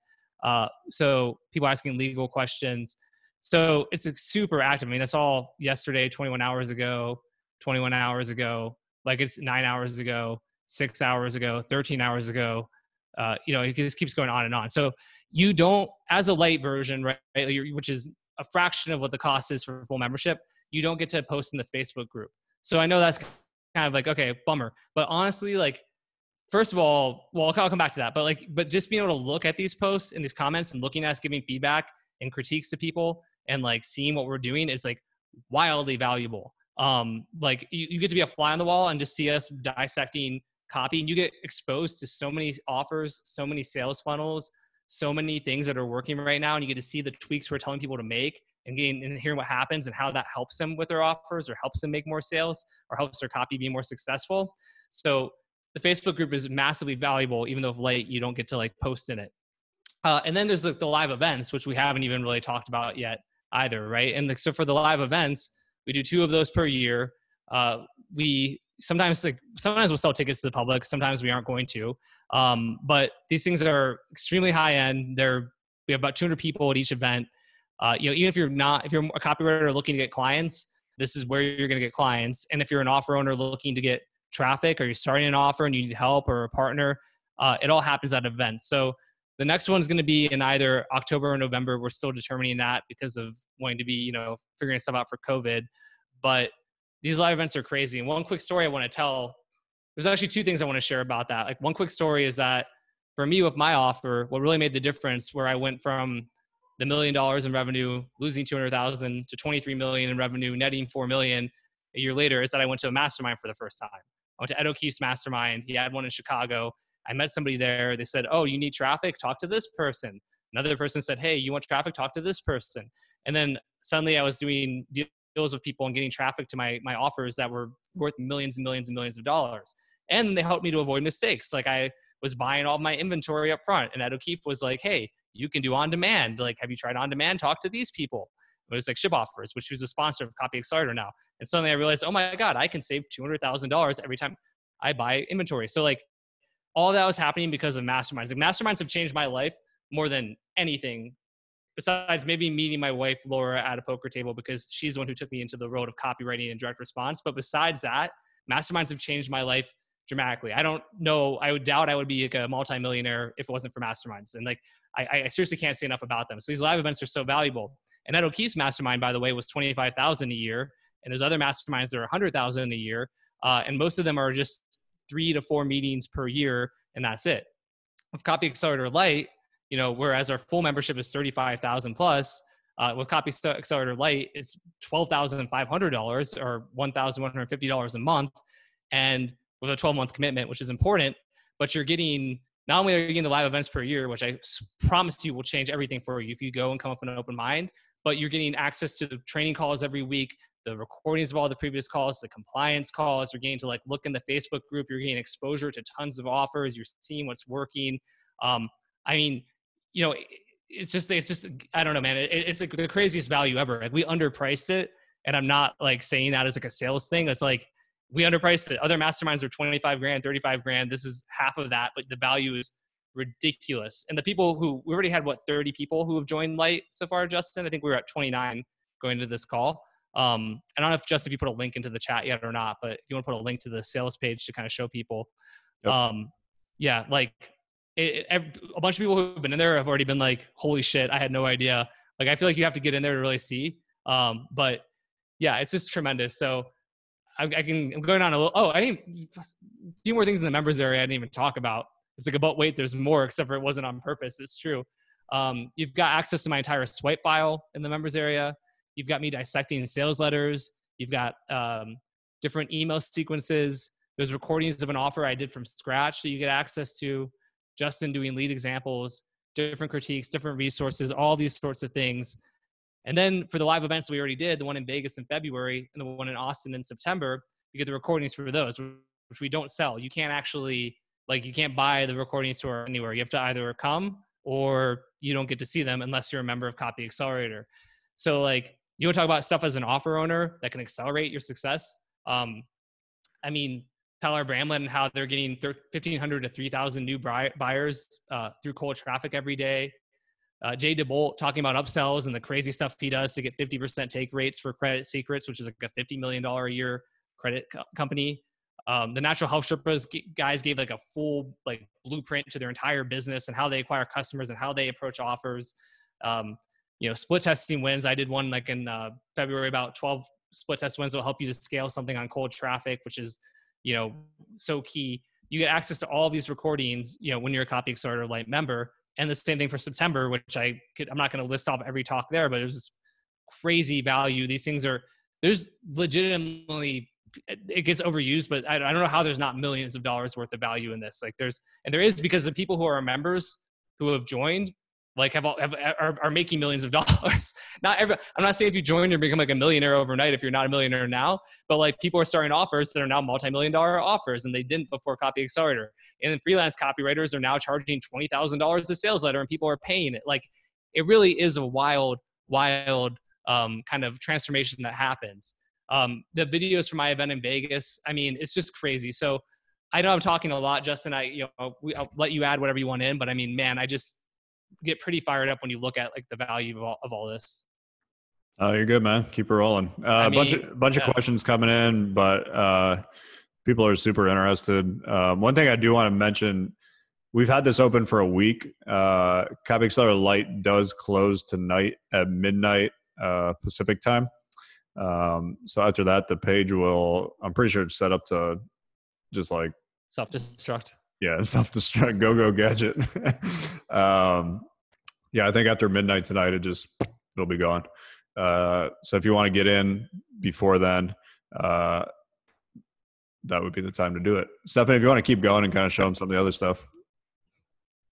So people asking legal questions. So it's super active. I mean, that's all yesterday, 21 hours ago, like it's 9 hours ago, 6 hours ago, 13 hours ago. It just keeps going on and on. So you don't, as a Lite version, right, which is a fraction of what the cost is for full membership, you don't get to post in the Facebook group. So I know that's kind of like, okay, bummer. But honestly, like, first of all, well, I'll come back to that. But just being able to look at these posts and these comments and looking at us giving feedback and critiques to people and like seeing what we're doing is like wildly valuable. Like you get to be a fly on the wall and just see us dissecting copy, and you get exposed to so many offers, so many sales funnels, so many things that are working right now. And you get to see the tweaks we're telling people to make and hearing what happens and how that helps them with their offers or helps them make more sales or helps their copy be more successful. So the Facebook group is massively valuable, even though of late you don't get to like post in it. And then there's the live events, which we haven't even really talked about yet either, right? And so for the live events, we do 2 of those per year. We sometimes we'll sell tickets to the public. Sometimes we aren't going to. But these things are extremely high end. We have about 200 people at each event. Even if you're a copywriter looking to get clients, this is where you're going to get clients. And if you're an offer owner looking to get traffic, or you're starting an offer and you need help or a partner, it all happens at events. So the next one's going to be in either October or November. We're still determining that because of wanting to be, figuring stuff out for COVID. But these live events are crazy. And one quick story I want to tell, there's actually two things I want to share about that. Like, one quick story is that for me with my offer, what really made the difference, where I went from the $1 million in revenue, losing 200,000 to 23 million in revenue, netting 4 million a year later, is that I went to a mastermind for the first time. I went to Ed O'Keefe's mastermind. He had one in Chicago. I met somebody there. They said, "Oh, you need traffic? Talk to this person." Another person said, "Hey, you want traffic? Talk to this person." And then suddenly I was doing deals with people and getting traffic to my offers that were worth millions and millions and millions of dollars. And they helped me to avoid mistakes. Like, I was buying all my inventory up front, and Ed O'Keefe was like, "Hey, you can do on demand. Like, have you tried on demand? Talk to these people." It was like Ship Offers, which was a sponsor of Copy Accelerator now. And suddenly I realized, oh my God, I can save $200,000 every time I buy inventory. So like, all that was happening because of masterminds. Like, masterminds have changed my life more than anything, besides maybe meeting my wife, Laura, at a poker table, because she's the one who took me into the world of copywriting and direct response. But besides that, masterminds have changed my life dramatically. I don't know. I would doubt I would be like a multimillionaire if it wasn't for masterminds. And like, I seriously can't say enough about them. So these live events are so valuable. And Ed O'Keefe's mastermind, by the way, was 25,000 a year. And there's other masterminds that are 100,000 a year. And most of them are just 3 to 4 meetings per year, and that's it. With Copy Accelerator Lite, whereas our full membership is 35,000 plus, with Copy Accelerator Lite, it's $12,500 or $1,150 a month. And with a 12-month commitment, which is important, but you're getting, not only are you getting the live events per year, which I promise you will change everything for you if you go and come up with an open mind, but you're getting access to the training calls every week, the recordings of all the previous calls, the compliance calls. You're getting to like look in the Facebook group. You're getting exposure to tons of offers. You're seeing what's working. It's just, I don't know, man. It's like the craziest value ever. Like, we underpriced it, and I'm not like saying that as like a sales thing. It's like, we underpriced it. Other masterminds are 25 grand, 35 grand. This is half of that, but the value is ridiculous. And the people we already had 30 people who have joined Lite so far, Justin. I think we were at 29 going to this call. I don't know if you put a link into the chat yet or not, but if you want to put a link to the sales page to kind of show people, yep. A bunch of people who've been in there have already been like, holy shit, I had no idea. Like, I feel like you have to get in there to really see. But yeah, it's just tremendous. So I'm going on a little, a few more things in the members area I didn't even talk about. It's like, but wait, there's more, except for it wasn't on purpose. It's true. You've got access to my entire swipe file in the members area. You've got me dissecting sales letters. You've got different email sequences. There's recordings of an offer I did from scratch that you get access to. Justin doing lead examples, different critiques, different resources, all these sorts of things. And then for the live events we already did, the one in Vegas in February and the one in Austin in September, you get the recordings for those, which we don't sell. You can't actually, you can't buy the recordings to anywhere. You have to either come or you don't get to see them unless you're a member of Copy Accelerator. So like, you want to talk about stuff as an offer owner that can accelerate your success. Tyler Bramlett and how they're getting 1,500 to 3,000 new buyers through cold traffic every day. Jay DeBolt talking about upsells and the crazy stuff he does to get 50% take rates for Credit Secrets, which is like a $50 million a year credit company. The Natural Health Sherpas guys gave like a full blueprint to their entire business and how they acquire customers and how they approach offers. Split testing wins. I did one in February about 12 split test wins that will help you to scale something on cold traffic, which is, so key. You get access to all these recordings, when you're a Copy Accelerator Lite member. And the same thing for September, which I'm not going to list off every talk there, but there's this crazy value. These things there's legitimately, it gets overused, but I don't know how there's not millions of dollars worth of value in this. There is, because the people who are members who have joined, are making millions of dollars. I'm not saying if you join, you become like a millionaire overnight if you're not a millionaire now, but people are starting offers that are now multi-million-dollar offers, and they didn't before Copy Accelerator. And then freelance copywriters are now charging $20,000 a sales letter, and people are paying it. It really is a wild kind of transformation that happens. The videos from my event in Vegas, I mean, it's just crazy. So I know I'm talking a lot, Justin. I'll let you add whatever you want in, but I mean, man, I just get pretty fired up when you look at like the value of all this. Oh, you're good, man. Keep it rolling. A bunch of questions coming in, but people are super interested. One thing I do want to mention, we've had this open for a week. Copy Accelerator Lite does close tonight at midnight Pacific time. So after that, the page will, I'm pretty sure it's set up to just like self-destruct. Yeah, self-destruct, go gadget. Yeah, I think after midnight tonight, it'll be gone. So if you want to get in before then, that would be the time to do it. Stefan, if you want to keep going and kind of show them some of the other stuff.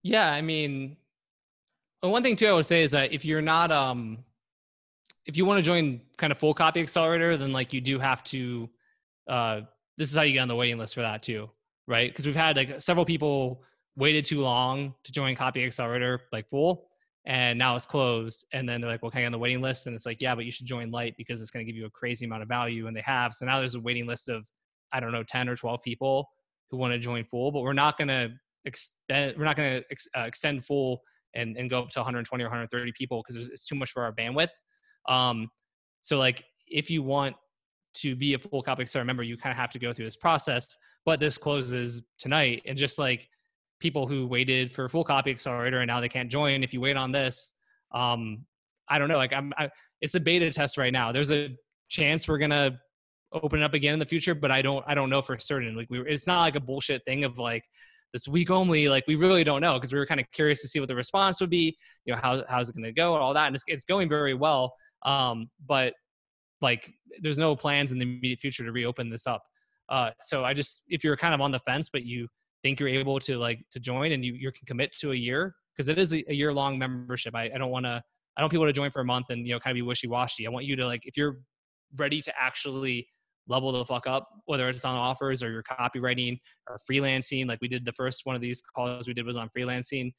Yeah, I mean, one thing too I would say is that if you're not, if you want to join kind of full Copy Accelerator, then like you do have to, this is how you get on the waiting list for that too, right? Because we've had like several people waited too long to join Copy Accelerator like full, and now it's closed. And then they're like, well, can I get on the waiting list? And it's like, yeah, but you should join Lite because it's going to give you a crazy amount of value. And they have. So now there's a waiting list of, I don't know, 10 or 12 people who want to join full, but we're not going to extend full and go up to 120 or 130 people because it's too much for our bandwidth. So like if you want to be a full Copy Accelerator member, you kind of have to go through this process, but this closes tonight. And just like people who waited for full Copy Accelerator and now they can't join, if you wait on this, I don't know, like it's a beta test right now. There's a chance we're going to open it up again in the future, but I don't know for certain. Like it's not like a bullshit thing of like this week only, like we really don't know. Cause we were kind of curious to see what the response would be, you know, how's it going to go and all that. And it's going very well. But like there's no plans in the immediate future to reopen this up. So if you're kind of on the fence, but you think you're able to join and you can commit to a year, because it is a year-long membership. I don't want people to join for a month and, you know, kind of be wishy-washy. I want you to, like, if you're ready to actually level the fuck up, whether it's on offers or your copywriting or freelancing, like we did the first one of these calls we did was on freelancing.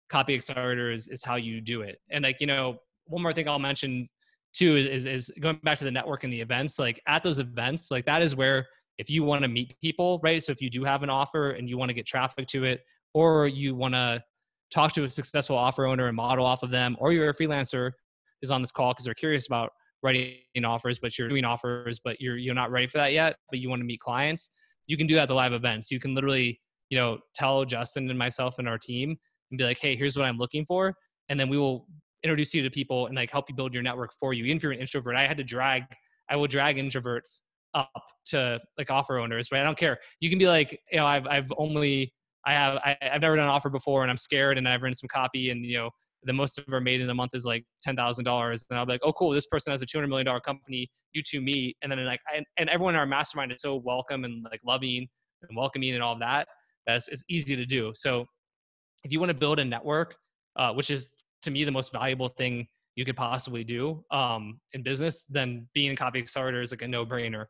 Copy Accelerator is how you do it. And like, you know, one more thing I'll mention too is going back to the network and the events. Like at those events, like that is where, if you want to meet people, right? So if you do have an offer and you want to get traffic to it, or you want to talk to a successful offer owner and model off of them, or you're a freelancer who's on this call because they're curious about writing offers, but you're doing offers, but you're not ready for that yet, but you want to meet clients, you can do that at the live events. You can literally, you know, tell Justin and myself and our team and be like, hey, here's what I'm looking for. And then we will introduce you to people and like help you build your network for you. Even if you're an introvert, I will drag introverts up to like offer owners, right? I don't care. You can be like, you know, I've never done an offer before and I'm scared and I've written some copy and, you know, the most I've ever made in a month is like $10,000. And I'll be like, oh, cool. This person has a $200 million company. You two meet. And then like, and everyone in our mastermind is so welcome and like loving and welcoming and all of that. It's easy to do. So if you want to build a network, which is to me the most valuable thing you could possibly do in business, then being in Copy Accelerator is like a no-brainer.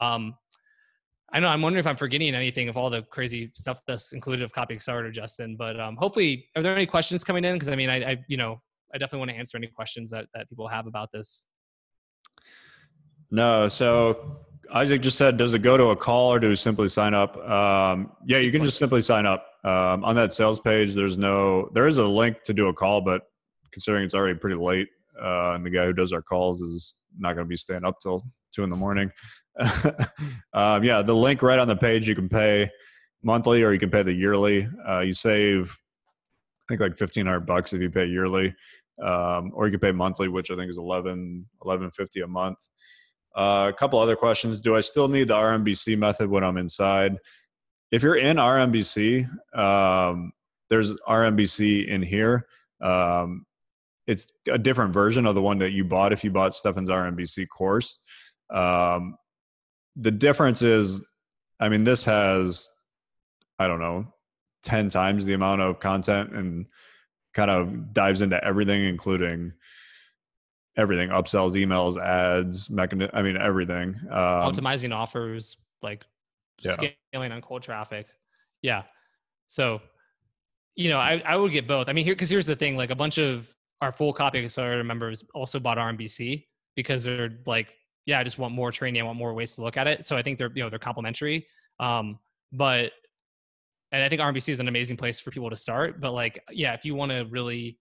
I know I'm wondering if I'm forgetting anything of all the crazy stuff that's included of Copy Accelerator, Justin, but hopefully, are there any questions coming in? Because I mean, I definitely want to answer any questions that people have about this. No. So Isaac just said, does it go to a call or do you simply sign up? Yeah, you can just simply sign up. On that sales page, there is a link to do a call, but considering it's already pretty late, and the guy who does our calls is not going to be staying up till 2 a.m. Yeah, the link right on the page, you can pay monthly or you can pay the yearly. You save, I think, like $1,500 if you pay yearly, or you can pay monthly, which I think is $11.50 a month. A couple other questions. Do I still need the RMBC method when I'm inside? If you're in RMBC, there's RMBC in here. It's a different version of the one that you bought if you bought Stefan's RMBC course. The difference is, I mean, this has, I don't know, 10 times the amount of content and kind of dives into everything, including everything, upsells, emails, ads, everything. Optimizing offers, like scaling on cold traffic. Yeah. So, you know, I would get both. I mean, here's the thing, like a bunch of our full Copy Accelerator members also bought RMBC because they're like, I just want more training. I want more ways to look at it. So I think they're complementary. But and I think RMBC is an amazing place for people to start. But like, yeah, if you want to really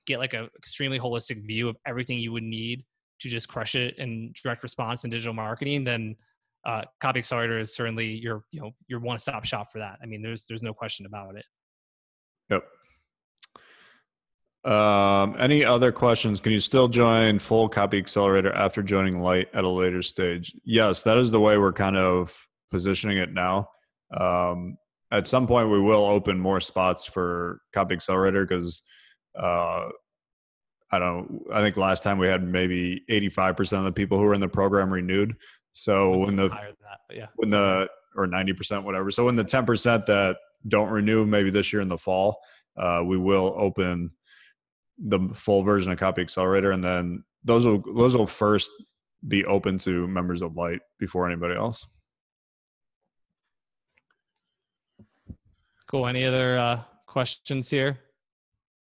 get like a extremely holistic view of everything you would need to just crush it in direct response and digital marketing, then Copy Accelerator is certainly your one-stop shop for that. I mean, there's no question about it. Yep. Any other questions? Can you still join full Copy Accelerator after joining Light at a later stage? Yes, that is the way we're kind of positioning it now. At some point, we will open more spots for Copy Accelerator because I think last time we had maybe 85% of the people who were in the program renewed. So when the higher than that, but yeah, or 90%, whatever. So when the 10% that don't renew, maybe this year in the fall, we will open the full version of Copy Accelerator, and then those will first be open to members of Light before anybody else. Cool. Any other questions here?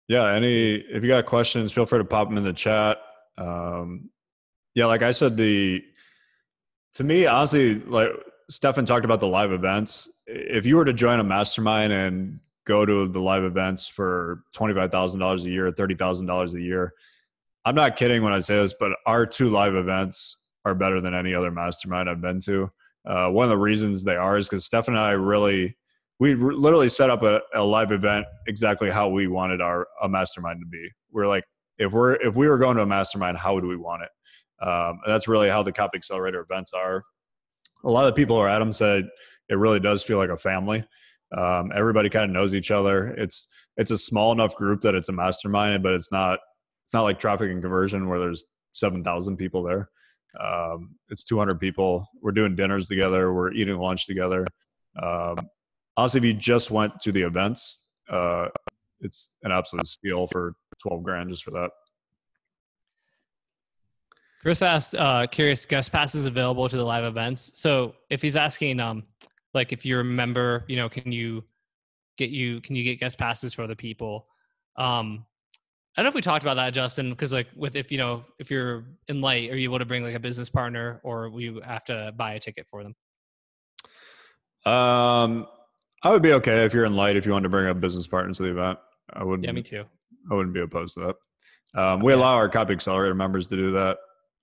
Yeah. If you got questions, feel free to pop them in the chat. Yeah, like I said, to me, honestly, like Stefan talked about the live events. If you were to join a mastermind and go to the live events for $25,000 a year, $30,000 a year, I'm not kidding when I say this, but our 2 live events are better than any other mastermind I've been to. One of the reasons they are is because Stefan and I we literally set up a live event exactly how we wanted a mastermind to be. We're like, if we were going to a mastermind, how would we want it? And that's really how the Copy Accelerator events are. A lot of the people who are at them said it really does feel like a family. Everybody kind of knows each other. It's a small enough group that it's a mastermind, but it's not like traffic and conversion where there's 7,000 people there. It's 200 people. We're doing dinners together. We're eating lunch together. Honestly, if you just went to the events, it's an absolute steal for $12,000 just for that. Chris asked, curious, guest passes available to the live events. So if he's asking, like if you're a member, can you get guest passes for other people? I don't know if we talked about that, Justin, because like if you're in Light, are you able to bring like a business partner, or we have to buy a ticket for them? I would be okay if you're in Light, if you wanted to bring a business partner to the event. I wouldn't. Yeah, me too. I wouldn't be opposed to that. We allow our Copy Accelerator members to do that.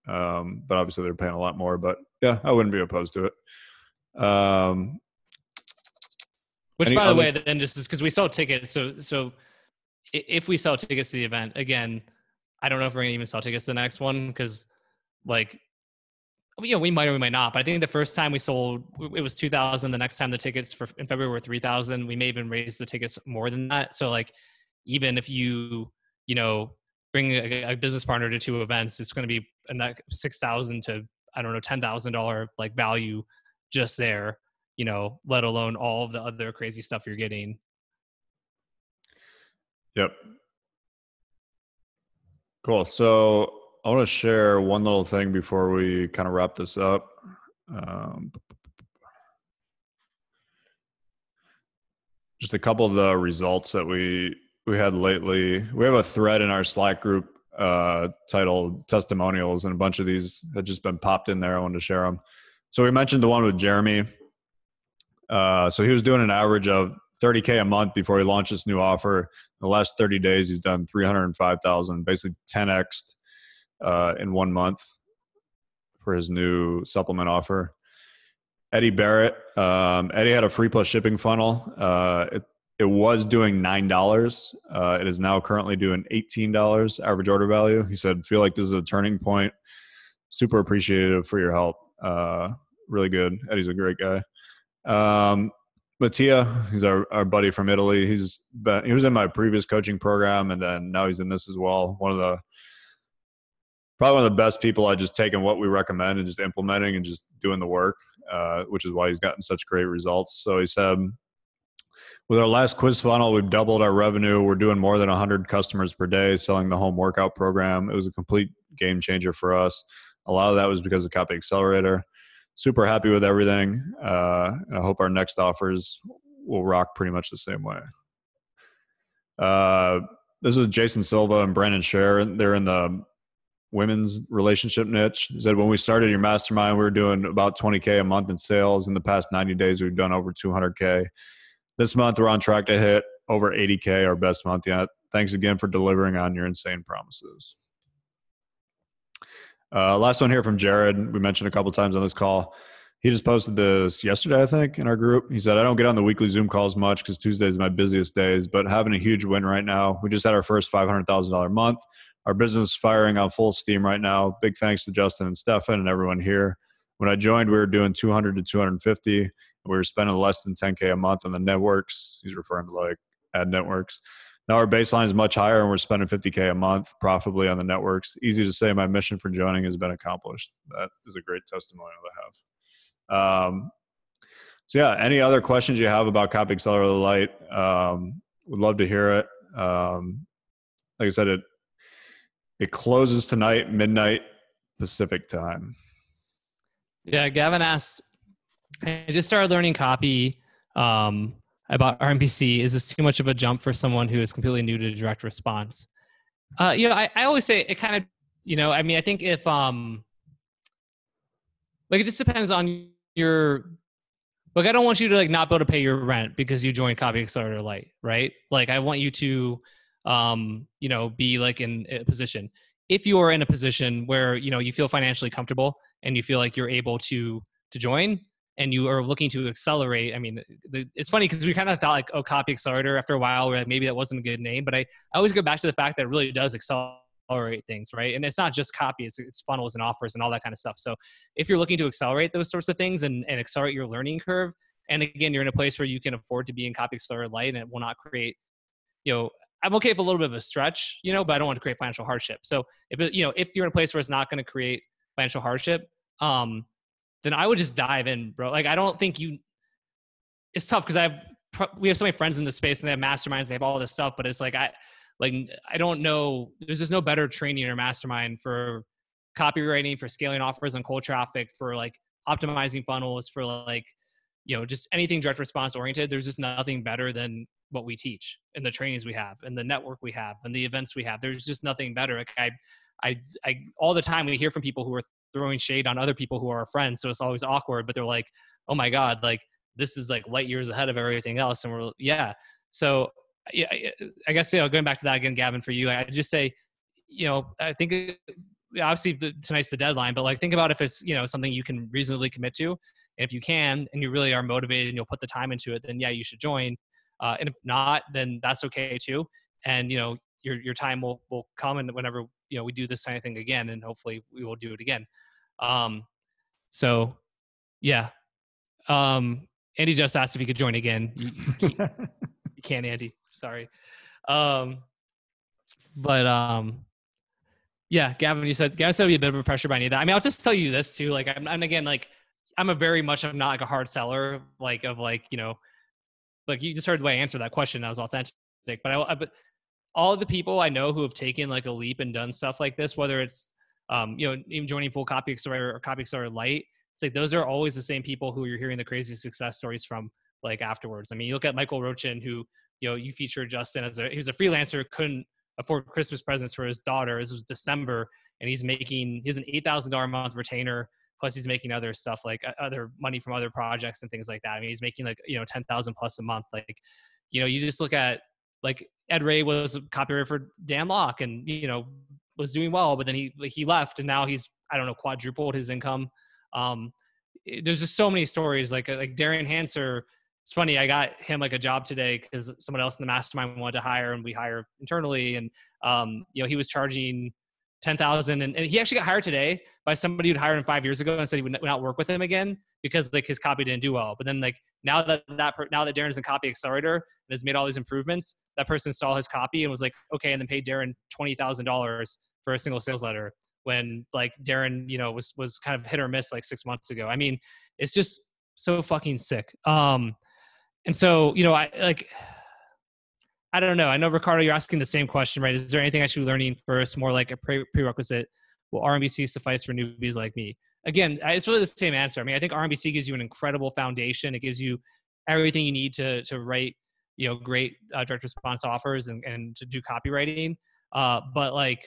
But obviously they're paying a lot more, but yeah, I wouldn't be opposed to it. Which by the way, then just because we sell tickets. So if we sell tickets to the event, again, I don't know if we're going to even sell tickets to the next one. Cause like, we might or we might not, but I think the first time we sold, it was 2,000. The next time the tickets in February were 3,000. We may even raise the tickets more than that. So like, even if you bring a business partner to 2 events, it's going to be a $6,000 to, I don't know, $10,000 like value just there, let alone all of the other crazy stuff you're getting. Yep. Cool. So I want to share one little thing before we kind of wrap this up. Just a couple of the results that we had lately. We have a thread in our Slack group titled Testimonials, and a bunch of these had just been popped in there. I wanted to share them. So we mentioned the one with Jeremy. So he was doing an average of $30K a month before he launched this new offer. In the last 30 days, he's done $305,000, basically 10x in 1 month for his new supplement offer. Eddie Barrett. Eddie had a free plus shipping funnel. It was doing $9. It is now currently doing $18 average order value. He said, feel like this is a turning point. Super appreciative for your help. Really good. Eddie's a great guy. Mattia, he's our buddy from Italy. He was in my previous coaching program, and then now he's in this as well. Probably one of the best people I just taken what we recommend and just implementing and just doing the work, which is why he's gotten such great results. So he said, with our last quiz funnel, we've doubled our revenue. We're doing more than 100 customers per day selling the home workout program. It was a complete game changer for us. A lot of that was because of Copy Accelerator. Super happy with everything. And I hope our next offers will rock pretty much the same way. This is Jason Silva and Brandon Scher. They're in the women's relationship niche. He said, when we started your mastermind, we were doing about 20K a month in sales. In the past 90 days, we've done over 200K. This month, we're on track to hit over 80K, our best month yet. Thanks again for delivering on your insane promises. Last one here from Jared. We mentioned a couple times on this call. He just posted this yesterday, I think, in our group. He said, I don't get on the weekly Zoom calls much because Tuesdays is my busiest days, but having a huge win right now. We just had our first $500,000 month. Our business is firing on full steam right now. Big thanks to Justin and Stefan and everyone here. When I joined, we were doing 200 to 250. And we were spending less than 10K a month on the networks. He's referring to like ad networks. Now our baseline is much higher and we're spending 50K a month profitably on the networks. Easy to say my mission for joining has been accomplished. That is a great testimonial to have. So yeah, any other questions you have about Copy Accelerator Lite, would love to hear it. Like I said, it closes tonight, midnight Pacific time. Yeah, Gavin asked, I just started learning copy about RMPC. Is this too much of a jump for someone who is completely new to direct response? I always say it kind of, I mean, I think if, like, it just depends on your, like, I don't want you to like not be able to pay your rent because you joined Copy Accelerator Lite, right? Like, I want you to, be like in a position. If you are in a position where, you feel financially comfortable and you feel like you're able to join and you are looking to accelerate, I mean, it's funny because we kind of thought like, oh, Copy Accelerator after a while, where like maybe that wasn't a good name, but I always go back to the fact that it really does accelerate things, right? And it's not just copy, it's funnels and offers and all that kind of stuff. So if you're looking to accelerate those sorts of things and accelerate your learning curve, and again, you're in a place where you can afford to be in Copy Accelerator Lite and it will not create, I'm okay with a little bit of a stretch, but I don't want to create financial hardship. So if you're in a place where it's not going to create financial hardship, then I would just dive in, bro. Like, I don't think it's tough because we have so many friends in the space and they have masterminds, they have all this stuff, but it's like, I don't know. There's just no better training in our mastermind for copywriting, for scaling offers on cold traffic, for like optimizing funnels, for like, just anything direct response oriented. There's just nothing better than what we teach and the trainings we have and the network we have and the events we have. There's just nothing better. Like I all the time we hear from people who are throwing shade on other people who are our friends. So it's always awkward, but they're like, oh my God, like this is like light years ahead of everything else. And we're, yeah. So yeah, I guess, going back to that again, Gavin, for you, I just say, I think obviously tonight's the deadline, but like, think about if it's, something you can reasonably commit to. And if you can, and you really are motivated and you'll put the time into it, then yeah, you should join. And if not, then that's okay too. And, your time will come, and whenever, we do this kind of thing again, and hopefully we will do it again. So yeah. Andy just asked if he could join again. You can't, Andy. Sorry. Yeah, Gavin said it'd be a bit of a pressure, but I need that. I mean, I'll just tell you this too. Like, I'm again, like, I'm not like a hard seller, like you just heard the way I answered that question. That was authentic, but all the people I know who have taken like a leap and done stuff like this, whether it's, even joining full Copy Accelerator or Copy Accelerator Lite, it's like, those are always the same people who you're hearing the crazy success stories from, like, afterwards. I mean, you look at Michael Rochin, who, you featured Justin he was a freelancer, couldn't afford Christmas presents for his daughter. This was December, and he has an $8,000 a month retainer. Plus he's making other stuff, like other money from other projects and things like that. I mean, he's making like, 10,000 plus a month. Like, you just look at, like, Ed Ray was a copywriter for Dan Locke and, was doing well, but then he left, and now he's, I don't know, quadrupled his income. There's just so many stories like Darian Hanser. It's funny. I got him like a job today because someone else in the mastermind wanted to hire, and we hire internally. And, he was charging 10,000, and he actually got hired today by somebody who'd hired him 5 years ago and said he would not work with him again because like his copy didn't do well. But then like now that Darren's in Copy Accelerator and has made all these improvements, that person saw his copy and was like, okay, and then paid Darren $20,000 for a single sales letter when like Darren, was kind of hit or miss like 6 months ago. I mean, it's just so fucking sick. And so, I don't know. I know, Ricardo, you're asking the same question, right? Is there anything I should be learning first, more like a prerequisite? Will RMBC suffice for newbies like me? Again, it's really the same answer. I mean, I think RMBC gives you an incredible foundation. It gives you everything you need to write, great direct response offers and to do copywriting. But like,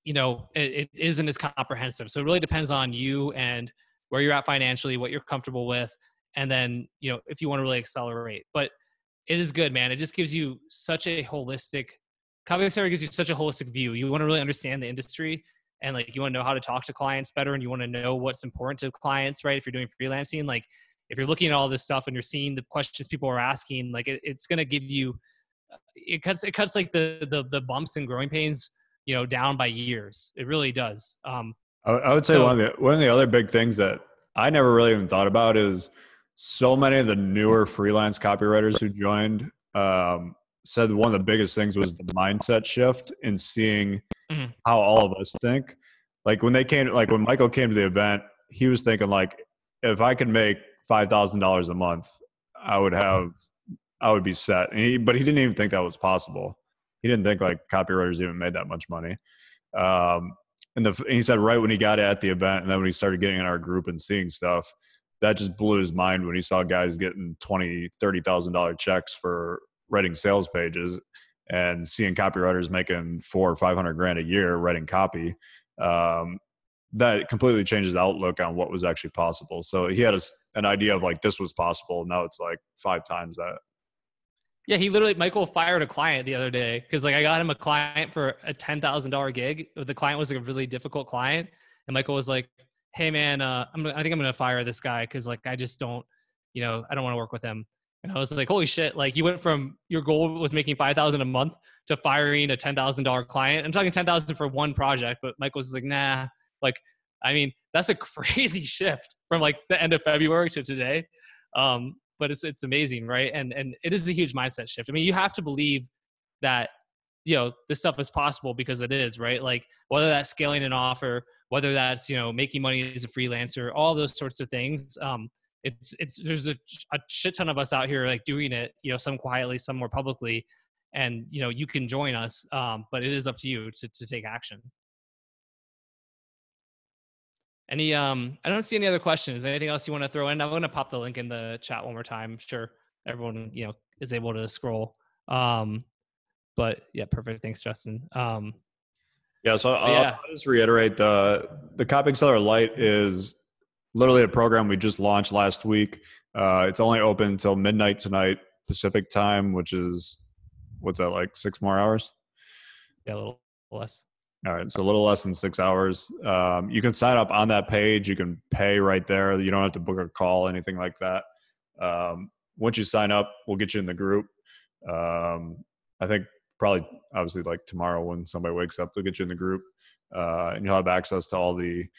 it isn't as comprehensive. So it really depends on you and where you're at financially, what you're comfortable with. And then, if you want to really accelerate, but it is good, man. It just gives you such a holistic, Copy Accelerator gives you such a holistic view. You want to really understand the industry, and you want to know how to talk to clients better, and you want to know what's important to clients, right? If you're doing freelancing, if you're looking at all this stuff and you're seeing the questions people are asking, it's going to give you, it cuts the bumps and growing pains, down by years. It really does. I would say one of the other big things that I never really even thought about is so many of the newer freelance copywriters who joined said one of the biggest things was the mindset shift in seeing how all of us think. When Michael came to the event, he was thinking if I could make $5,000 a month, I would be set. But he didn't even think that was possible. He didn't think copywriters even made that much money. And he said right when he got it at the event, and then when he started getting in our group and seeing stuff, that just blew his mind when he saw guys getting $20,000, $30,000 checks for writing sales pages, and seeing copywriters making $400,000 or $500,000 a year writing copy. That completely changes the outlook on what was actually possible. So he had an idea of this was possible. Now it's 5 times that. Yeah, Michael fired a client the other day because I got him a client for a $10,000 gig. The client was a really difficult client, and Michael was like, "Hey man, I think I'm gonna fire this guy because I just don't, I don't want to work with him." And I was like, "Holy shit!" You went from your goal was making $5,000 a month to firing a $10,000 client. I'm talking $10,000 for one project, but Michael was like, "Nah." That's a crazy shift from the end of February to today. But it's amazing, right? And it is a huge mindset shift. I mean, you have to believe that, this stuff is possible because it is, right? Whether that's scaling an offer, whether that's, making money as a freelancer, all those sorts of things. There's a shit ton of us out here doing it, some quietly, some more publicly, and, you can join us. But it is up to you to take action. I don't see any other questions. Anything else you want to throw in? I'm going to pop the link in the chat one more time. I'm sure everyone, is able to scroll. But yeah, perfect. Thanks, Justin. I'll just reiterate the Copy Accelerator Lite is literally a program we just launched last week. It's only open until midnight tonight Pacific time, which is, what's that, 6 more hours? Yeah, a little less. All right, so a little less than 6 hours. You can sign up on that page. You can pay right there. You don't have to book a call, anything like that. Once you sign up, we'll get you in the group. I think probably, obviously, tomorrow when somebody wakes up, they'll get you in the group, and you'll have access to all the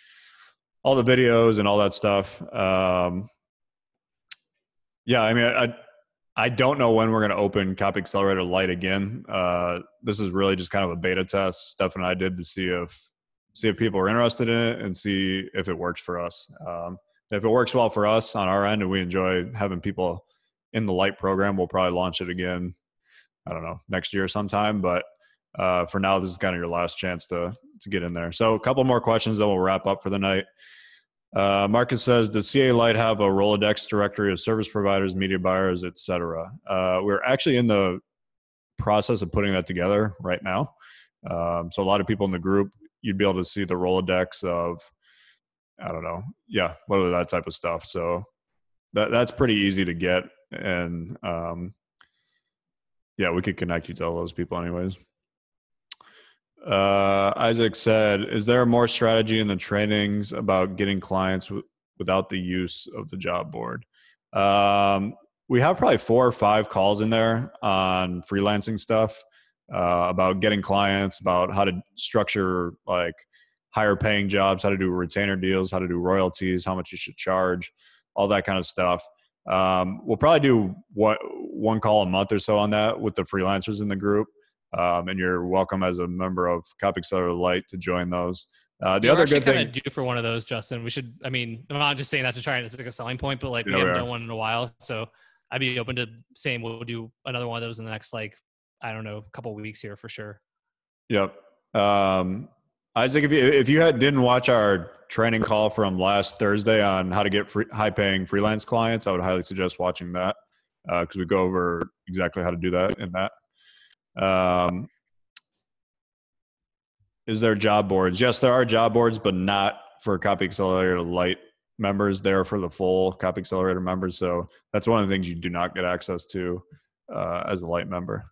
videos and all that stuff. I don't know when we're going to open Copy Accelerator Lite again. This is really just kind of a beta test Stefan and I did to see if people are interested in it and see if it works for us. If it works well for us on our end and we enjoy having people in the Lite program, we'll probably launch it again, I don't know, next year sometime. But for now, this is kind of your last chance to get in there. So a couple more questions, then we'll wrap up for the night. Marcus says, does CA Lite have a Rolodex directory of service providers, media buyers, etc.? We're actually in the process of putting that together right now. So a lot of people in the group, you'd be able to see the Rolodex of, I don't know, whether that type of stuff. So that's pretty easy to get. And we could connect you to all those people anyways. Isaac said, is there more strategy in the trainings about getting clients without the use of the job board? We have probably 4 or 5 calls in there on freelancing stuff, about getting clients, about how to structure higher paying jobs, how to do retainer deals, how to do royalties, how much you should charge, all that kind of stuff. We'll probably do one call a month or so on that with the freelancers in the group. And you're welcome as a member of Copy Accelerator Lite to join those. The other good thing, due for one of those, Justin. We should. I mean, I'm not just saying that to try and it's a selling point, but we haven't done one in a while, so I'd be open to saying we'll do another one of those in the next I don't know, couple of weeks here for sure. Yep. Isaac, if you didn't watch our training call from last Thursday on how to get high paying freelance clients, I would highly suggest watching that because we go over exactly how to do that in that. is there job boards? Yes, there are job boards, but not for Copy Accelerator Lite members. They're for the full Copy Accelerator members. So that's one of the things you do not get access to as a Lite member.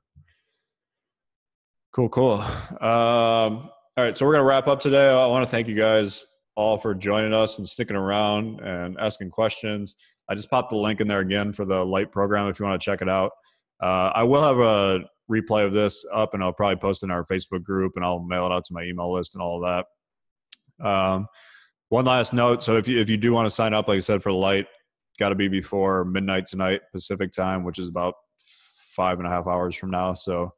Cool. All right, so we're going to wrap up today. I want to thank you guys all for joining us and sticking around and asking questions. I just popped the link in there again for the Lite program if you want to check it out. I will have a replay of this up, and I'll probably post it in our Facebook group, and I'll mail it out to my email list and all of that. One last note. So if you do want to sign up, like I said, for the Lite, got to be before midnight tonight Pacific time, which is about 5.5 hours from now. So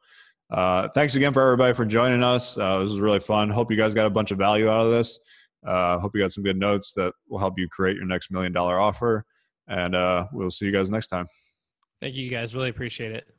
thanks again for everybody for joining us. This was really fun. Hope you guys got a bunch of value out of this. Hope you got some good notes that will help you create your next $1 million offer. And we'll see you guys next time. Thank you guys. Really appreciate it.